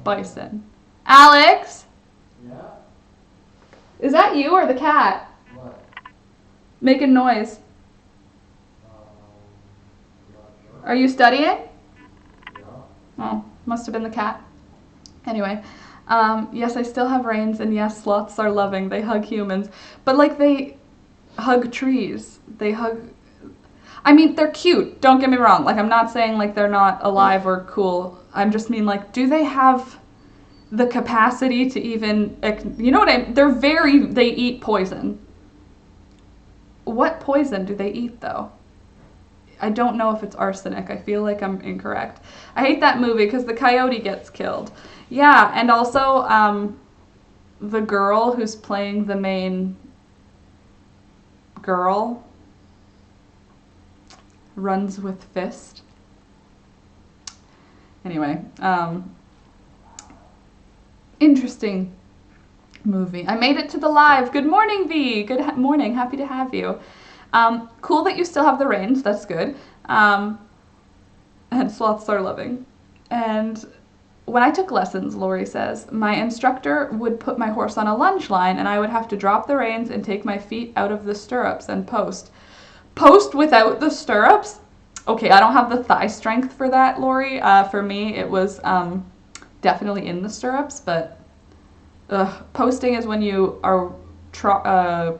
bison. Alex? Yeah? Is that you or the cat? What? Making noise. Not sure. Are you studying? Yeah. Oh, must have been the cat. Anyway, yes, I still have reins, and yes, sloths are loving. They hug humans. But, like, they hug trees. I mean, they're cute. Don't get me wrong. Like, I'm not saying, like, they're not alive or cool. I just mean, like, do they have the capacity to even, you know what they eat poison. What poison do they eat, though? I don't know if it's arsenic. I feel like I'm incorrect. I hate that movie because the coyote gets killed. Yeah, and also the girl who's playing the main girl runs with fist. Anyway, interesting movie. I made it to the live. Good morning, V. Good morning. Happy to have you. Cool that you still have the reins. That's good. And sloths are loving. And when I took lessons, Lori says, my instructor would put my horse on a lunge line and I would have to drop the reins and take my feet out of the stirrups and post. Post without the stirrups? Okay, I don't have the thigh strength for that, Lori. For me, it was definitely in the stirrups, but posting is when you are trotting,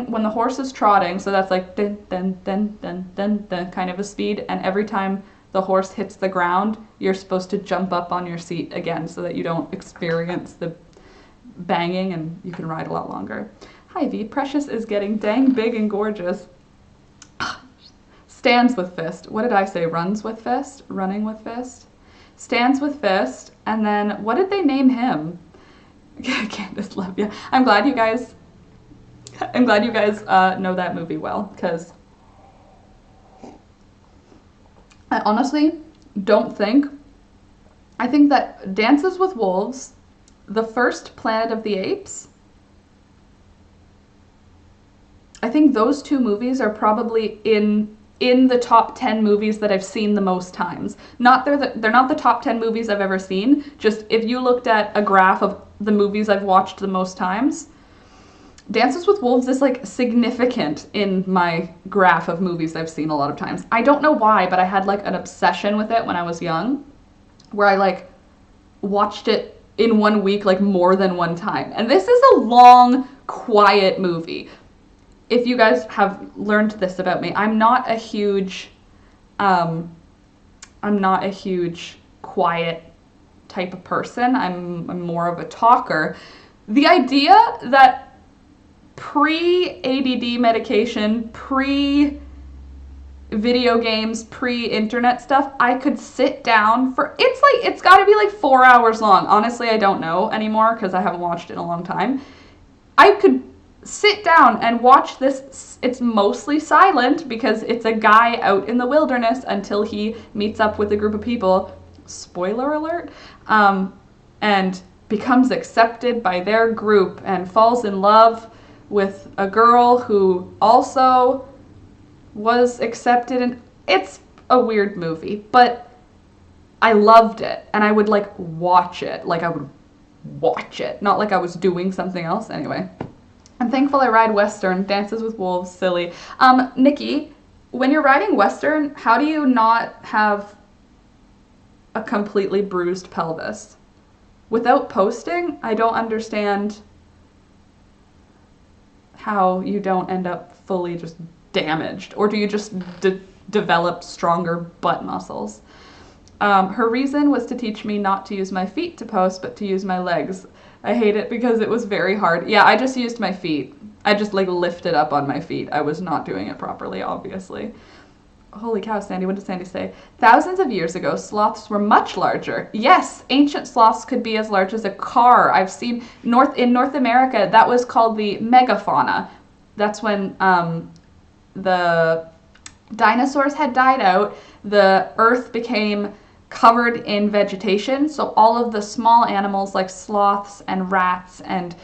when the horse is trotting, so that's like dun, dun, dun, dun, dun, dun, kind of a speed, and every time the horse hits the ground, you're supposed to jump up on your seat again so that you don't experience the banging and you can ride a lot longer. Hi V, Precious is getting dang big and gorgeous. Stands with fist. What did I say? Runs with fist? Running with fist? Stands with fist. And then, what did they name him? Candace, love you. I'm glad you guys know that movie well, because I honestly don't think, I think that Dances with Wolves, the first Planet of the Apes, I think those two movies are probably in the top 10 movies that I've seen the most times. They're not the top 10 movies I've ever seen. Just if you looked at a graph of the movies I've watched the most times, Dances with Wolves is like significant in my graph of movies I've seen a lot of times. I don't know why, but I had like an obsession with it when I was young, where I like watched it in 1 week like more than one time. And this is a long, quiet movie. If you guys have learned this about me, I'm not a huge quiet type of person. I'm more of a talker. The idea that pre-ADD medication, pre-video games, pre-internet stuff, I could sit down for, it's got to be like 4 hours long. Honestly, I don't know anymore because I haven't watched it in a long time. I could sit down and watch this. It's mostly silent because it's a guy out in the wilderness until he meets up with a group of people, spoiler alert, and becomes accepted by their group and falls in love with a girl who also was accepted. And it's a weird movie, but I loved it, and I would like watch it. Like I would watch it, not like I was doing something else. Anyway, I'm thankful I ride Western. Dances with Wolves, silly. Nikki, when you're riding Western, how do you not have a completely bruised pelvis? Without posting, I don't understand how you don't end up fully just damaged. Or do you just develop stronger butt muscles? Her reason was to teach me not to use my feet to post, but to use my legs. I hate it because it was very hard. Yeah, I just used my feet. I just like lifted up on my feet. I was not doing it properly, obviously. Holy cow, Sandy, what did Sandy say? Thousands of years ago, sloths were much larger. Yes, ancient sloths could be as large as a car. I've seen in North America, that was called the megafauna. That's when the dinosaurs had died out. The earth became covered in vegetation, so all of the small animals like sloths and rats and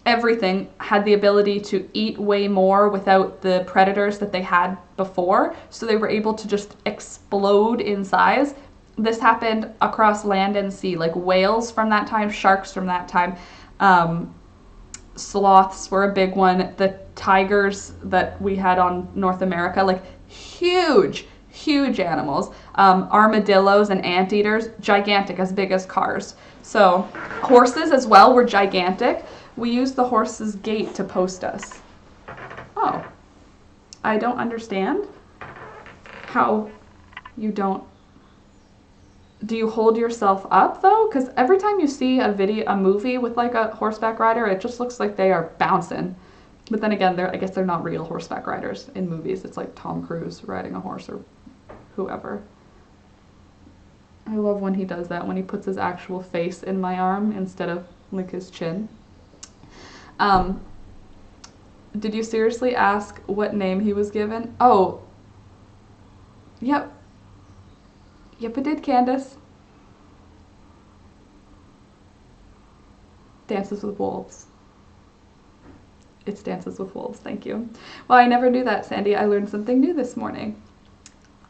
everything had the ability to eat way more without the predators that they had before, so they were able to just explode in size. This happened across land and sea, like whales from that time, sharks from that time. Sloths were a big one. The tigers that we had on North America, like huge animals. Armadillos and anteaters, gigantic, as big as cars. So horses as well were gigantic. We used the horse's gait to post us. Oh, I don't understand how you don't. Do you hold yourself up though? Because every time you see a movie with like a horseback rider, it just looks like they are bouncing. But then again, I guess they're not real horseback riders in movies. It's like Tom Cruise riding a horse or whoever. I love when he does that, when he puts his actual face in my arm instead of like his chin. Did you seriously ask what name he was given? Oh, yep. Yep, it did, Candace. Dances with Wolves. It's Dances with Wolves, thank you. Well, I never knew that, Sandy. I learned something new this morning.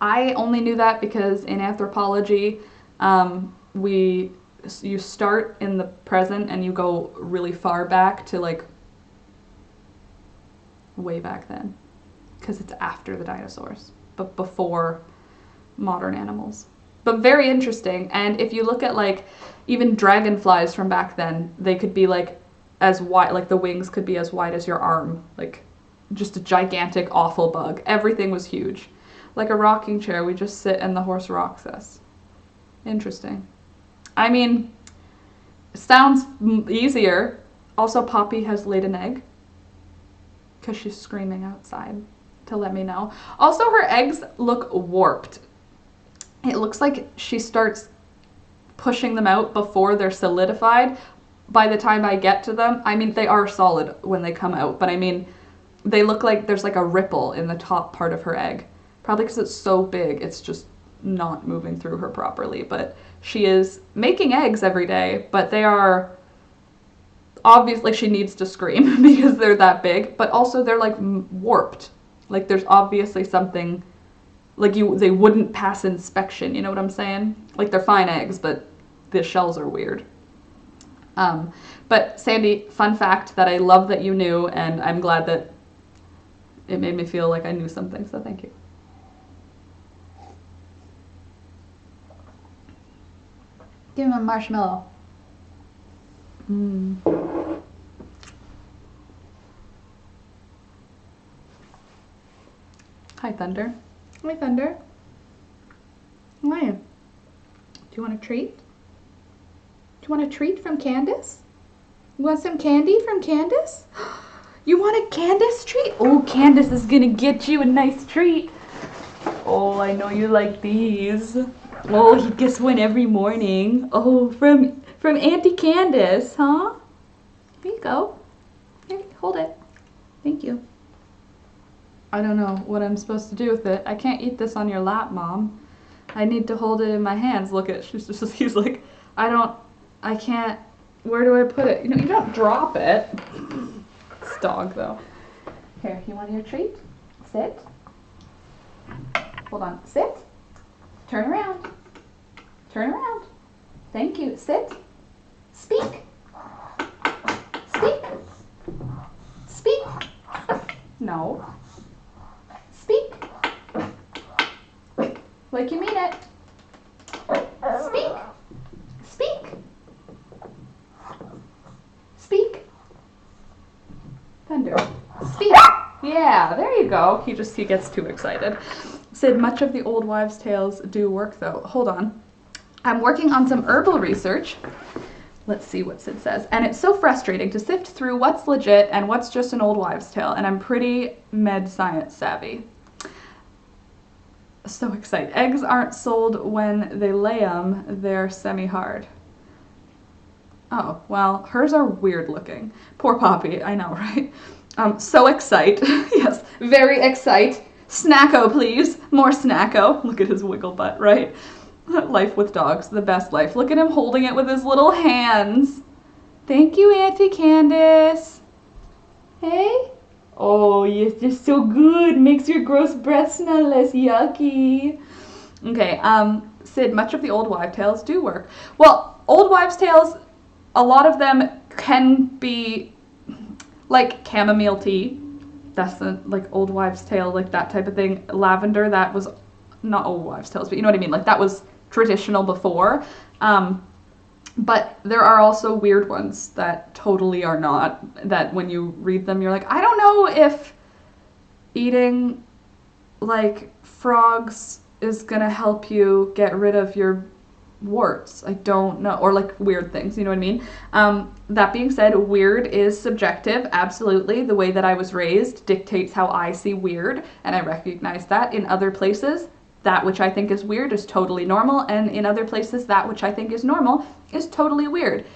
I only knew that because in anthropology, you start in the present and you go really far back to like way back then, because it's after the dinosaurs, but before modern animals. But very interesting. And if you look at like even dragonflies from back then, they could be like as wide, like the wings could be as wide as your arm, like just a gigantic awful bug. Everything was huge. Like a rocking chair, we just sit and the horse rocks us. Interesting. I mean, sounds easier. Also, Poppy has laid an egg because she's screaming outside to let me know. Also, her eggs look warped. It looks like she starts pushing them out before they're solidified. By the time I get to them, I mean, they are solid when they come out, but I mean, they look like there's like a ripple in the top part of her egg. Probably because it's so big, it's just not moving through her properly. But she is making eggs every day, but they are obvious, like she needs to scream because they're that big, but also they're like warped. Like there's obviously something, like they wouldn't pass inspection, you know what I'm saying? Like they're fine eggs, but the shells are weird. But Sandy, fun fact that I love that you knew, and I'm glad that it made me feel like I knew something, so thank you. Give him a marshmallow. Hi, Thunder. Hi, Thunder. How are you? Do you want a treat? Do you want a treat from Candace? You want some candy from Candace? You want a Candace treat? Oh, Candace is gonna get you a nice treat. Oh, I know you like these. Oh, he gets one every morning. Oh, from Auntie Candace, huh? Here you go. Here, hold it. Thank you. I don't know what I'm supposed to do with it. I can't eat this on your lap, Mom. I need to hold it in my hands. Look at, he's like, I can't, where do I put it? You know, you don't drop it. This dog, though. Here, you want your treat? Sit. Hold on. Sit. Turn around. Turn around. Thank you. Sit. Speak. Speak. Speak. No. Speak. Like you mean it. Speak. Speak. Speak. Thunder. Speak. Yeah, there you go. He gets too excited. Sid, much of the old wives' tales do work though. Hold on. I'm working on some herbal research. Let's see what Sid says. And it's so frustrating to sift through what's legit and what's just an old wives' tale. And I'm pretty med science savvy. So excited. Eggs aren't sold when they lay them. They're semi-hard. Oh, well, hers are weird looking. Poor Poppy. I know, right? So excite. Yes, very excite. Snacko, please. More snacko. Look at his wiggle butt, right? Life with dogs, the best life. Look at him holding it with his little hands. Thank you, Auntie Candace. Hey? Oh, yes, they're so good. Makes your gross breath smell less yucky. Okay, Sid, much of the old wives' tales do work. Well, old wives' tales, a lot of them can be like chamomile tea. That's the like old wives' tale, like that type of thing. Lavender, that was not old wives' tales, but you know what I mean. Like that was traditional before. But there are also weird ones that totally are not. That when you read them, you're like, I don't know if eating like frogs is gonna help you get rid of your warts. I don't know. Or like weird things, you know what I mean? That being said, weird is subjective. Absolutely. The way that I was raised dictates how I see weird, and I recognize that. In other places, that which I think is weird is totally normal, and in other places, that which I think is normal is totally weird.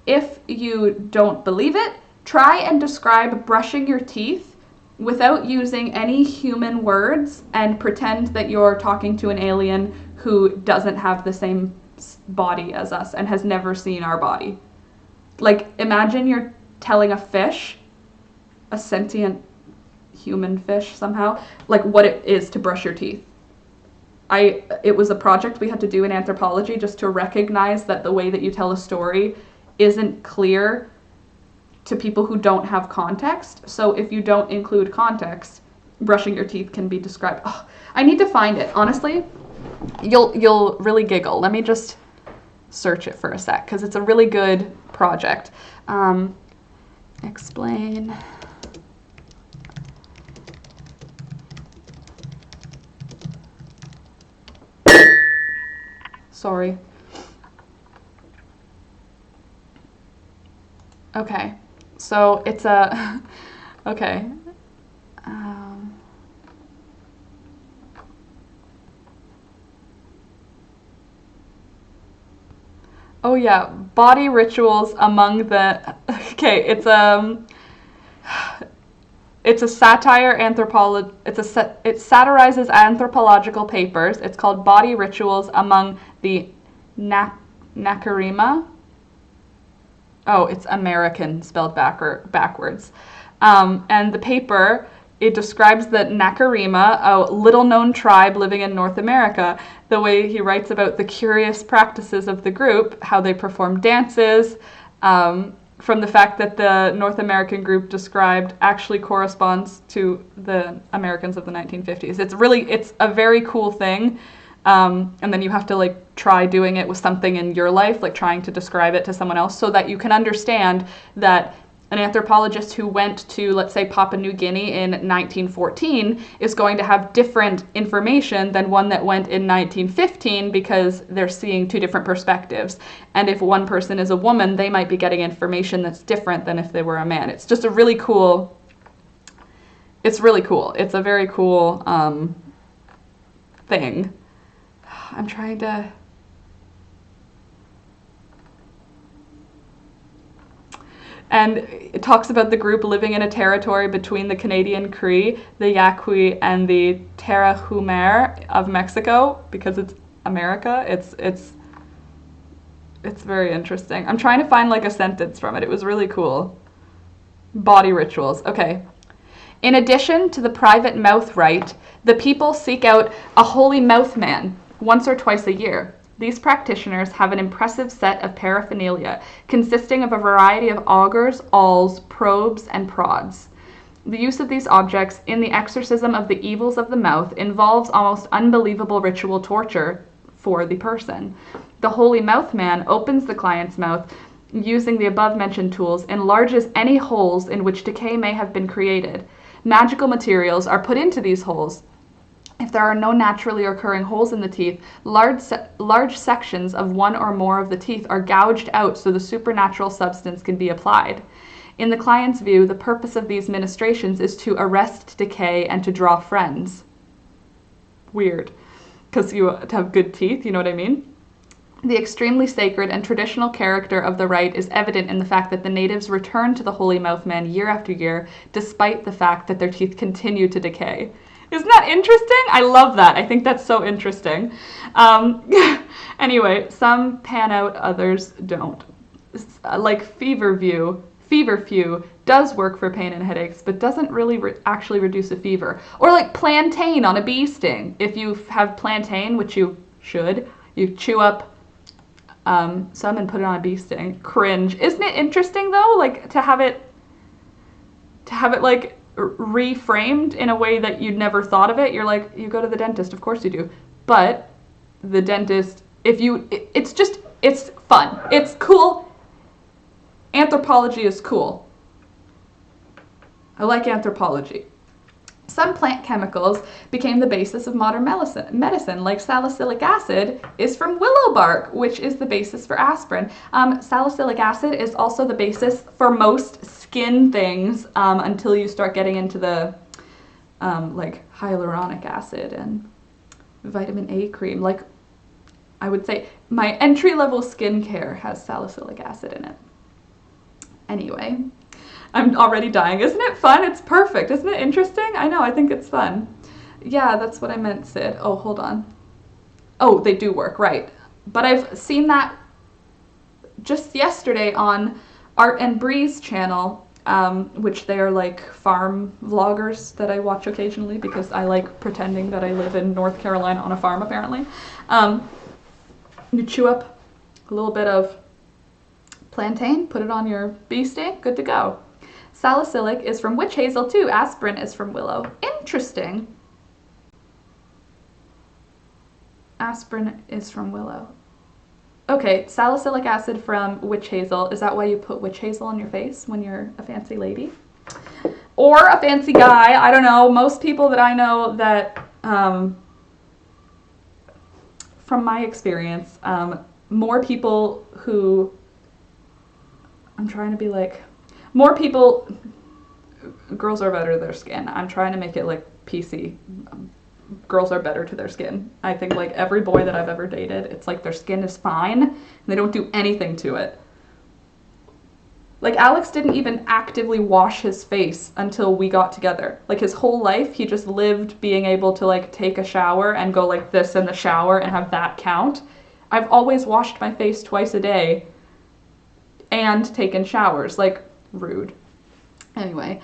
If you don't believe it, try and describe brushing your teeth without using any human words and pretend that you're talking to an alien who doesn't have the same body as us and has never seen our body. Like, imagine you're telling a fish, a sentient human fish somehow, like what it is to brush your teeth. It was a project we had to do in anthropology just to recognize that the way that you tell a story isn't clear to people who don't have context. So if you don't include context, brushing your teeth can be described. Oh, I need to find it. Honestly, you'll really giggle. Let me just search it for a sec because it's a really good project. Explain. Sorry. Okay, so it's a, okay. Oh yeah, body rituals among the, okay, it's a satire it satirizes anthropological papers. It's called Body Rituals Among the Nakarima. Oh, it's American spelled backwards. And the paper, it describes the Nakarima, a little-known tribe living in North America. The way he writes about the curious practices of the group, how they perform dances, from the fact that the North American group described actually corresponds to the Americans of the 1950s. It's a very cool thing. And then you have to like try doing it with something in your life, like trying to describe it to someone else so that you can understand that an anthropologist who went to, let's say, Papua New Guinea in 1914 is going to have different information than one that went in 1915 because they're seeing two different perspectives. And if one person is a woman, they might be getting information that's different than if they were a man. It's just really cool. It's a very cool thing. I'm trying to... And it talks about the group living in a territory between the Canadian Cree, the Yaqui, and the Tarahumare of Mexico, because it's America. It's very interesting. I'm trying to find like a sentence from it. It was really cool. Body rituals. Okay. In addition to the private mouth rite, the people seek out a holy mouth man once or twice a year. These practitioners have an impressive set of paraphernalia consisting of a variety of augers, awls, probes, and prods. The use of these objects in the exorcism of the evils of the mouth involves almost unbelievable ritual torture for the person. The holy mouth man opens the client's mouth using the above-mentioned tools, enlarges any holes in which decay may have been created. Magical materials are put into these holes. If there are no naturally occurring holes in the teeth, large sections of one or more of the teeth are gouged out so the supernatural substance can be applied. In the client's view, the purpose of these ministrations is to arrest decay and to draw friends. Weird, because you have good teeth, you know what I mean? The extremely sacred and traditional character of the rite is evident in the fact that the natives return to the holy mouth man year after year, despite the fact that their teeth continue to decay. Isn't that interesting? I love that. I think that's so interesting. Anyway, some pan out, others don't. Like feverfew does work for pain and headaches, but doesn't really actually reduce a fever. Or like plantain on a bee sting. If you have plantain, which you should, you chew up some and put it on a bee sting. Cringe. Isn't it interesting though? Like to have it like reframed in a way that you'd never thought of it. You're like, you go to the dentist, of course you do. But the dentist, it's fun. It's cool. Anthropology is cool. I like anthropology. Some plant chemicals became the basis of modern medicine, like salicylic acid is from willow bark, which is the basis for aspirin. Salicylic acid is also the basis for most skin things until you start getting into the like hyaluronic acid and vitamin A cream. Like I would say my entry-level skincare has salicylic acid in it. Anyway. I'm already dying. Isn't it fun? It's perfect. Isn't it interesting? I know. I think it's fun. Yeah, that's what I meant, Sid. Oh, hold on. Oh, they do work, right. But I've seen that just yesterday on Art and Bree's channel, which they are like farm vloggers that I watch occasionally because I like pretending that I live in North Carolina on a farm, apparently. You chew up a little bit of plantain, put it on your bee sting, good to go. Salicylic is from witch hazel too. Aspirin is from willow. Interesting. Aspirin is from willow. Okay, salicylic acid from witch hazel. Is that why you put witch hazel on your face when you're a fancy lady? Or a fancy guy? I don't know. Most people that I know that, from my experience, more people who... I'm trying to be like... More people, girls are better to their skin. I'm trying to make it like PC. Girls are better to their skin. I think like every boy that I've ever dated, it's like their skin is fine and they don't do anything to it. Like Alex didn't even actively wash his face until we got together. Like his whole life, he just lived being able to like take a shower and go like this in the shower and have that count. I've always washed my face twice a day. and taken showers. Like, rude. Anyway,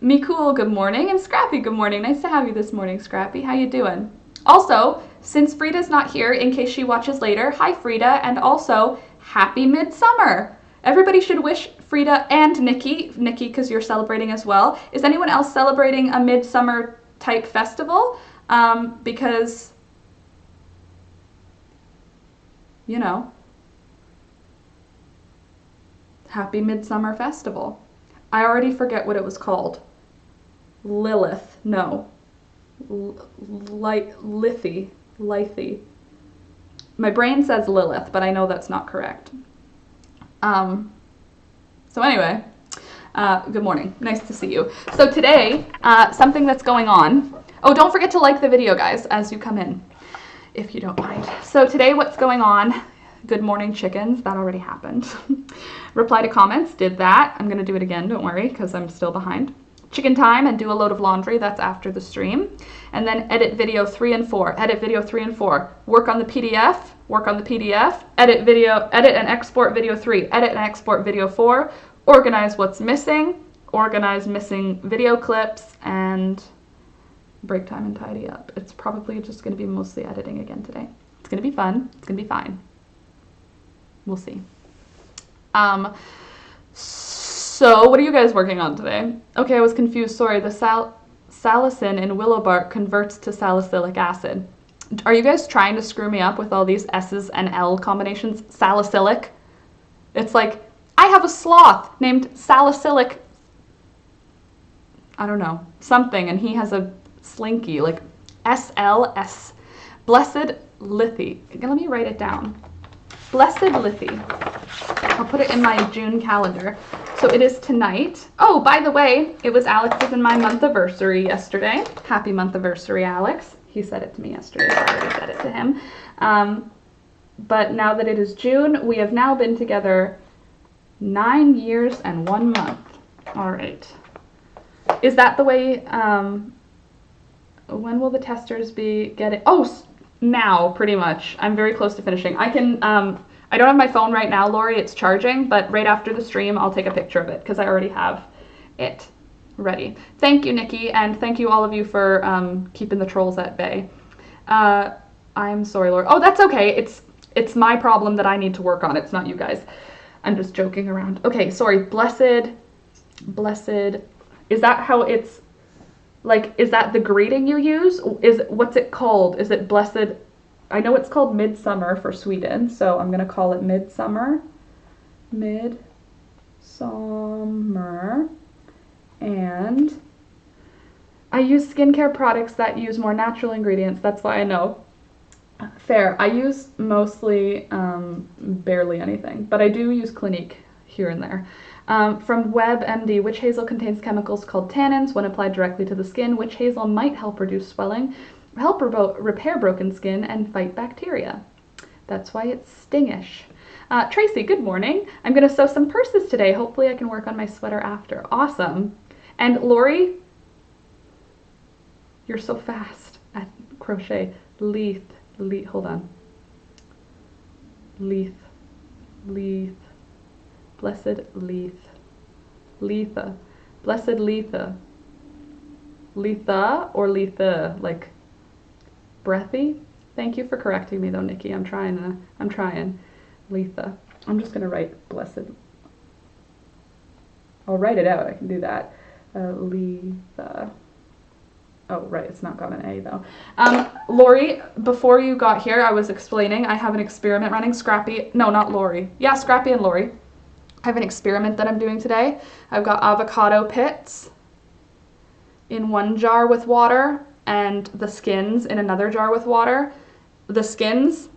Me Cool, good morning, and Scrappy, good morning. Nice to have you this morning, Scrappy. How you doing? Also, since Frida's not here, in case she watches later, hi Frida, and also happy midsummer. Everybody should wish Frida and Nikki, because you're celebrating as well. Is anyone else celebrating a midsummer type festival? Because, you know, happy midsummer festival. I already forget what it was called. Lilith, no. Lithy. My brain says Lilith, but I know that's not correct. So anyway, good morning. Nice to see you. So today, something that's going on. Oh, don't forget to like the video, guys, as you come in, if you don't mind. So today, what's going on? Good morning, chickens. That already happened. Reply to comments. Did that. I'm going to do it again. Don't worry, because I'm still behind. Chicken time and do a load of laundry. That's after the stream. And then edit video 3 and 4. Edit video 3 and 4. Work on the PDF. Work on the PDF. Edit and export video 3. Edit and export video 4. Organize what's missing. Organize missing video clips. And break time and tidy up. It's probably just going to be mostly editing again today. It's going to be fun. It's going to be fine. We'll see. So what are you guys working on today? Okay, I was confused. Sorry. The salicin in willow bark converts to salicylic acid. Are you guys trying to screw me up with all these S's and L combinations? Salicylic? It's like, I have a sloth named Salicylic, I don't know, something, and he has a slinky, like SLS. Blessed Lithy. Let me write it down. Blessed Lithy. I'll put it in my June calendar. So it is tonight. Oh, by the way, it was Alex's and my month-iversary yesterday. Happy month-iversary, Alex. He said it to me yesterday, so I already said it to him. But now that it is June, we have now been together 9 years and 1 month. All right. Is that the way, when will the testers be getting, oh, now, pretty much. I'm very close to finishing. I can, I don't have my phone right now, Lori, it's charging, but right after the stream, I'll take a picture of it, because I already have it ready. Thank you, Nikki, and thank you all of you for keeping the trolls at bay. I'm sorry, Lori. Oh, that's okay. It's my problem that I need to work on. It's not you guys. I'm just joking around. Okay, sorry. Blessed. Is that how it's, like, is that the greeting you use? What's it called? Is it blessed? I know it's called midsummer for Sweden, so I'm going to call it midsummer. Midsummer. And I use skincare products that use more natural ingredients. That's why I know. Fair. I use mostly barely anything, but I do use Clinique here and there. From WebMD, witch hazel contains chemicals called tannins. When applied directly to the skin, witch hazel might help reduce swelling, help repair broken skin, and fight bacteria. That's why it's stingish. Tracy, good morning. I'm going to sew some purses today. Hopefully I can work on my sweater after. Awesome. And Lori, you're so fast at crochet. Hold on. Blessed Letha. Blessed Letha. Letha or Letha, like breathy? Thank you for correcting me though, Nikki. I'm trying. Letha. I'm just gonna write blessed. I'll write it out. I can do that. Letha. Oh, right. It's not got an A though. Lori, before you got here, I was explaining I have an experiment running. Scrappy. No, not Lori. Yeah, Scrappy and Lori. I have an experiment that I'm doing today. I've got avocado pits in one jar with water and the skins in another jar with water. The skins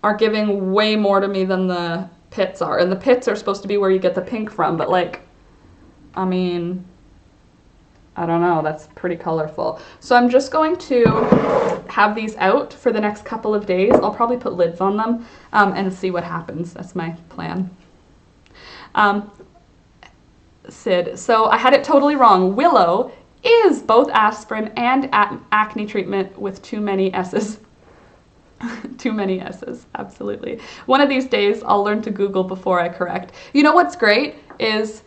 are giving way more to me than the pits are. And the pits are supposed to be where you get the pink from, but like, I mean, I don't know, that's pretty colorful. So I'm just going to have these out for the next couple of days. I'll probably put lids on them and see what happens. That's my plan. Sid, so I had it totally wrong. Willow is both aspirin and acne treatment with too many S's. Too many S's, absolutely. One of these days, I'll learn to Google before I correct. You know what's great is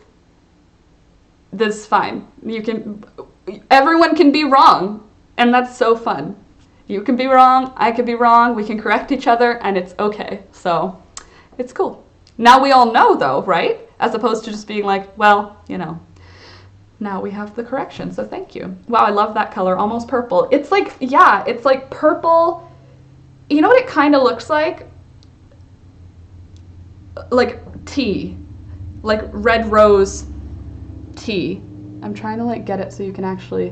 this is fine. Everyone can be wrong, and that's so fun. You can be wrong, I can be wrong, we can correct each other, and it's okay. So, it's cool. Now we all know, though, right? As opposed to just being like, well, you know, now we have the correction, so thank you. Wow, I love that color, almost purple. It's like, yeah, it's like purple. You know what it kind of looks like? Like tea. Like red rose tea. I'm trying to like get it so you can actually,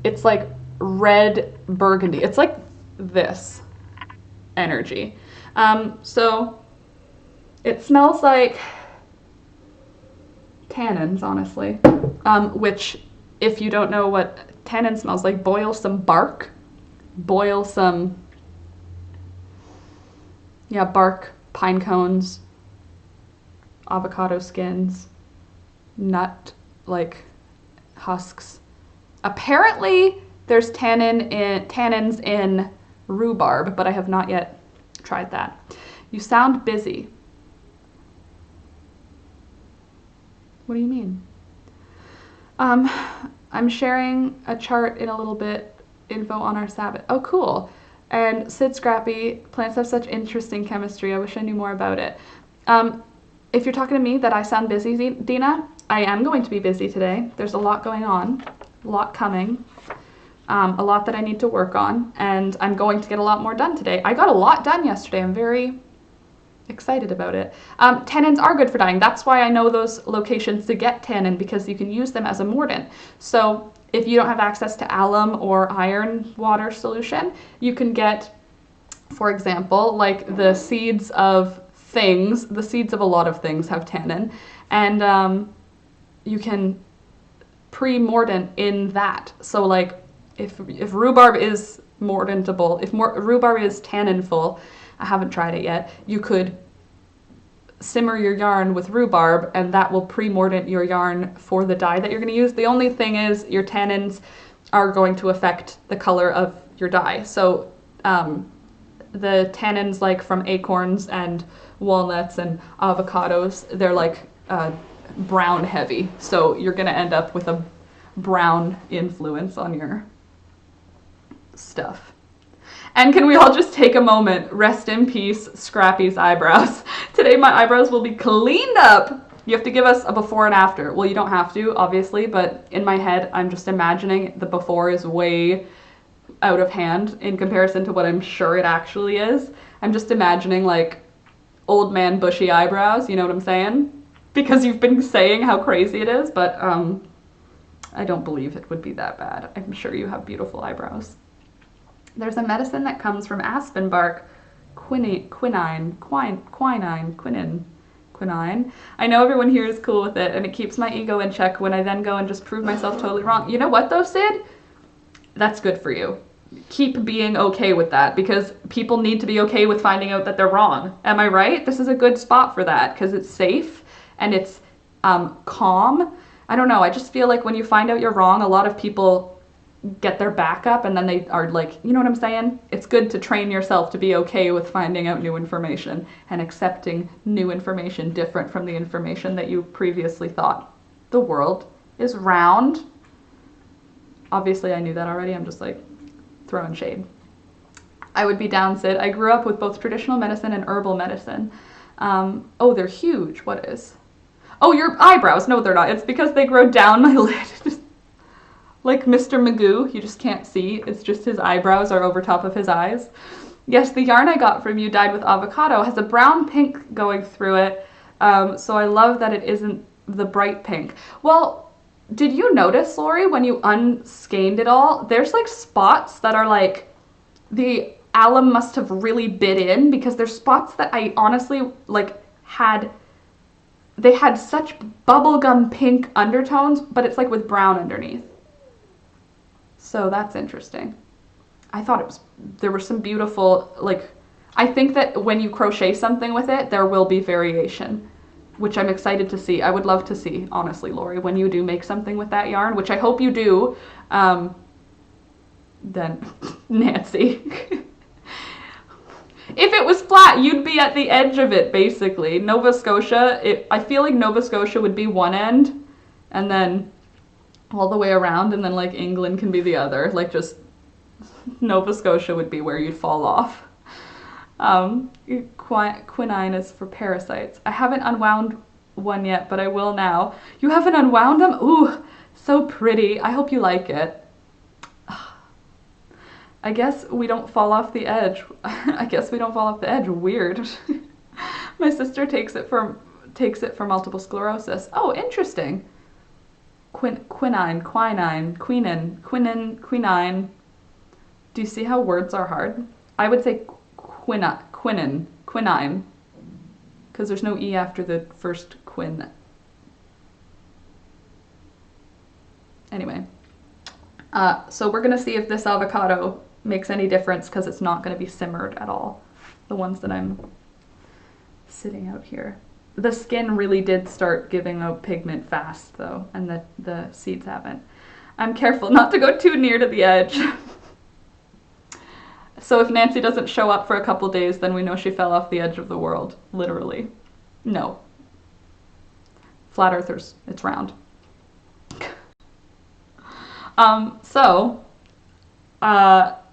it's like red burgundy. It's like this energy. So it smells like tannins, honestly. Which, if you don't know what tannin smells like, boil some bark, boil some, yeah, bark, pine cones, avocado skins, nut, like husks. Apparently, there's tannins in rhubarb, but I have not yet tried that. You sound busy. What do you mean? I'm sharing a chart in a little bit, info on our Sabbath. Oh, cool. And Sid Scrappy, plants have such interesting chemistry. I wish I knew more about it. If you're talking to me that I sound busy, Dina, I am going to be busy today. There's a lot going on, a lot coming, a lot that I need to work on, and I'm going to get a lot more done today. I got a lot done yesterday. I'm very excited about it. Tannins are good for dyeing. That's why I know those locations to get tannin, because you can use them as a mordant. So if you don't have access to alum or iron water solution, you can get, for example, like the seeds of things, the seeds of a lot of things have tannin, and you can pre-mordant in that. So like if rhubarb is mordantable, if rhubarb is tanninful, I haven't tried it yet, you could simmer your yarn with rhubarb and that will pre-mordant your yarn for the dye that you're going to use. The only thing is your tannins are going to affect the color of your dye. So the tannins like from acorns and walnuts and avocados, they're like brown heavy. So you're going to end up with a brown influence on your stuff. And can we all just take a moment, rest in peace, Scrappy's eyebrows. Today my eyebrows will be cleaned up. You have to give us a before and after. Well, you don't have to, obviously, but in my head, I'm just imagining the before is way out of hand in comparison to what I'm sure it actually is. I'm just imagining like old man bushy eyebrows, you know what I'm saying? Because you've been saying how crazy it is, but I don't believe it would be that bad. I'm sure you have beautiful eyebrows. There's a medicine that comes from aspen bark, quinine. I know everyone here is cool with it, and it keeps my ego in check when I then go and just prove myself totally wrong. You know what though, Sid? That's good for you. Keep being okay with that, because people need to be okay with finding out that they're wrong. Am I right? This is a good spot for that, because it's safe and it's calm. I don't know, I just feel like when you find out you're wrong, a lot of people get their back up and then they are like, you know what I'm saying? It's good to train yourself to be okay with finding out new information and accepting new information different from the information that you previously thought. The world is round. Obviously I knew that already, I'm just like throwing shade. I would be down, Sid. I grew up with both traditional medicine and herbal medicine. Oh, they're huge. What is? Oh, your eyebrows. No, they're not. It's because they grow down my lid. Like Mr. Magoo, you just can't see. It's just his eyebrows are over top of his eyes. Yes, the yarn I got from you dyed with avocado has a brown pink going through it. So I love that it isn't the bright pink. Well, did you notice, Lori, when you unskeined it all, there's like spots that are like, the alum must have really bit in, because there's spots that I honestly like they had such bubblegum pink undertones, but it's like with brown underneath. So that's interesting. I thought there were some beautiful, like, I think that when you crochet something with it, there will be variation, which I'm excited to see. I would love to see, honestly, Lori, when you do make something with that yarn, which I hope you do, then Nancy. If it was flat, you'd be at the edge of it, basically. Nova Scotia, I feel like Nova Scotia would be one end, and then all the way around, and then like England can be the other. Like just Nova Scotia would be where you'd fall off. Quinine is for parasites. I haven't unwound one yet, but I will now. You haven't unwound them? Ooh, so pretty. I hope you like it. I guess we don't fall off the edge. I guess we don't fall off the edge. Weird. My sister takes it for multiple sclerosis. Oh, interesting. Quinine. Do you see how words are hard? I would say quinine, because there's no E after the first quin. Anyway, so we're gonna see if this avocado makes any difference, because it's not gonna be simmered at all. The ones that I'm sitting out here. The skin really did start giving out pigment fast though, and the seeds haven't. I'm careful not to go too near to the edge. So if Nancy doesn't show up for a couple days, then we know she fell off the edge of the world, literally. No. Flat earthers, it's round.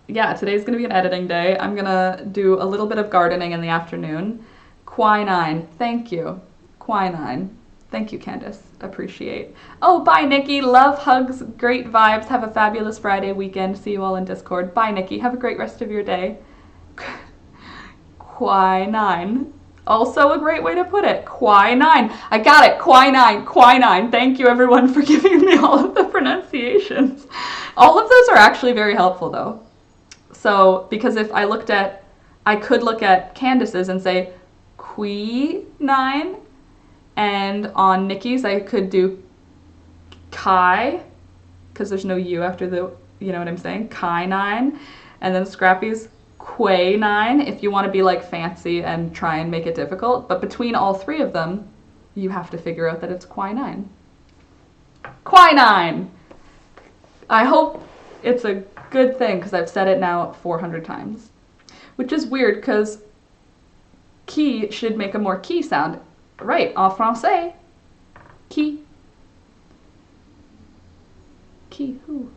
Yeah, today's gonna be an editing day. I'm gonna do a little bit of gardening in the afternoon. Quinine, thank you. Quinine. Thank you, Candace. Appreciate. Oh, bye, Nikki. Love, hugs, great vibes. Have a fabulous Friday weekend. See you all in Discord. Bye, Nikki. Have a great rest of your day. Quinine. Also a great way to put it. Quinine. I got it. Quinine. Thank you, everyone, for giving me all of the pronunciations. All of those are actually very helpful, though. So, because if I could look at Candace's and say quinine, and on Nikki's I could do Kai, because there's no U after the, you know what I'm saying? Quinine. And then Scrappy's quinine, if you want to be like fancy and try and make it difficult. But between all three of them, you have to figure out that it's quinine. Quinine! I hope it's a good thing, because I've said it now 400 times. Which is weird, because qui should make a more qui sound. Right, en français. Qui. Qui, who?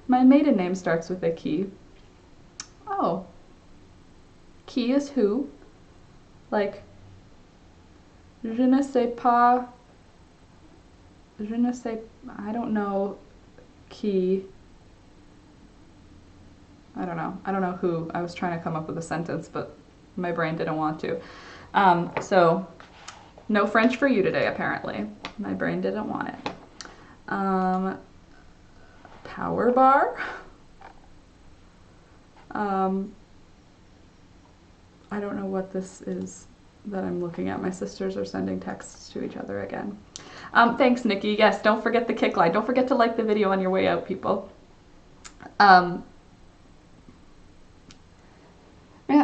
My maiden name starts with a qui. Oh. Qui is who? Like, je ne sais pas. Je ne sais, I don't know. Qui. I don't know who. I was trying to come up with a sentence, but my brain didn't want to. So, no French for you today, apparently. My brain didn't want it. Power bar. I don't know what this is that I'm looking at. My sisters are sending texts to each other again. Thanks, Nikki. Yes, don't forget the kick line. Don't forget to like the video on your way out, people. Man,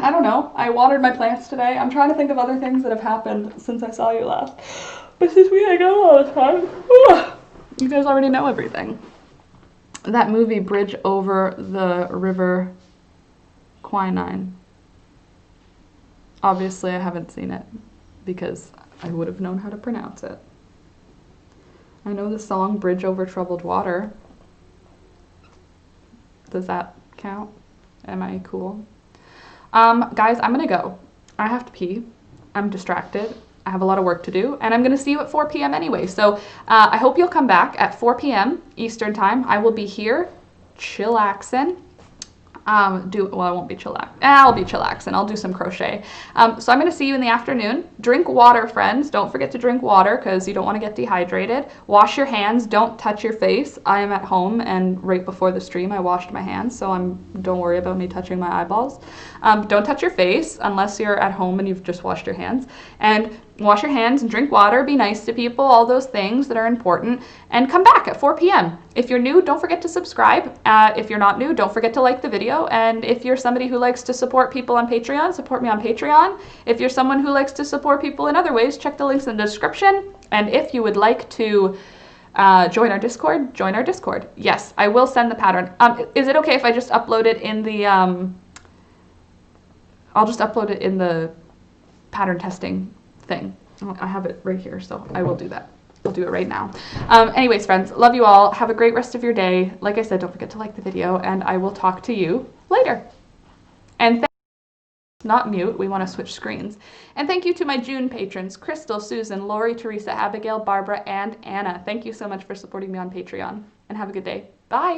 I don't know. I watered my plants today. I'm trying to think of other things that have happened since I saw you last. But since we hang out all the time, you guys already know everything. That movie, Bridge Over the River Quinine. Obviously, I haven't seen it because I would have known how to pronounce it. I know the song Bridge Over Troubled Water. Does that count? Am I cool? Guys, I'm gonna go. I have to pee. I'm distracted. I have a lot of work to do, and I'm gonna see you at 4 p.m. anyway. So I hope you'll come back at 4 p.m. Eastern time. I will be here, chillaxing. Well, I won't be chillaxing. I'll be chillaxing. I'll do some crochet. So I'm gonna see you in the afternoon. Drink water, friends. Don't forget to drink water because you don't want to get dehydrated. Wash your hands. Don't touch your face. I am at home, and right before the stream, I washed my hands, so don't worry about me touching my eyeballs. Don't touch your face unless you're at home and you've just washed your hands. And wash your hands and drink water, be nice to people, all those things that are important, and come back at 4 p.m. If you're new, don't forget to subscribe. If you're not new, don't forget to like the video. And if you're somebody who likes to support people on Patreon, support me on Patreon. If you're someone who likes to support people in other ways, check the links in the description. And if you would like to join our Discord, join our Discord. Yes, I will send the pattern. Is it okay if I just upload it in the I'll just upload it in the pattern testing thing. I have it right here, so I will do that. I'll do it right now. Anyways, friends, love you all. Have a great rest of your day. Like I said, don't forget to like the video, and I will talk to you later. And not mute, we want to switch screens. And thank you to my June patrons, Crystal, Susan, Lori, Teresa, Abigail, Barbara, and Anna. Thank you so much for supporting me on Patreon, and have a good day. Bye.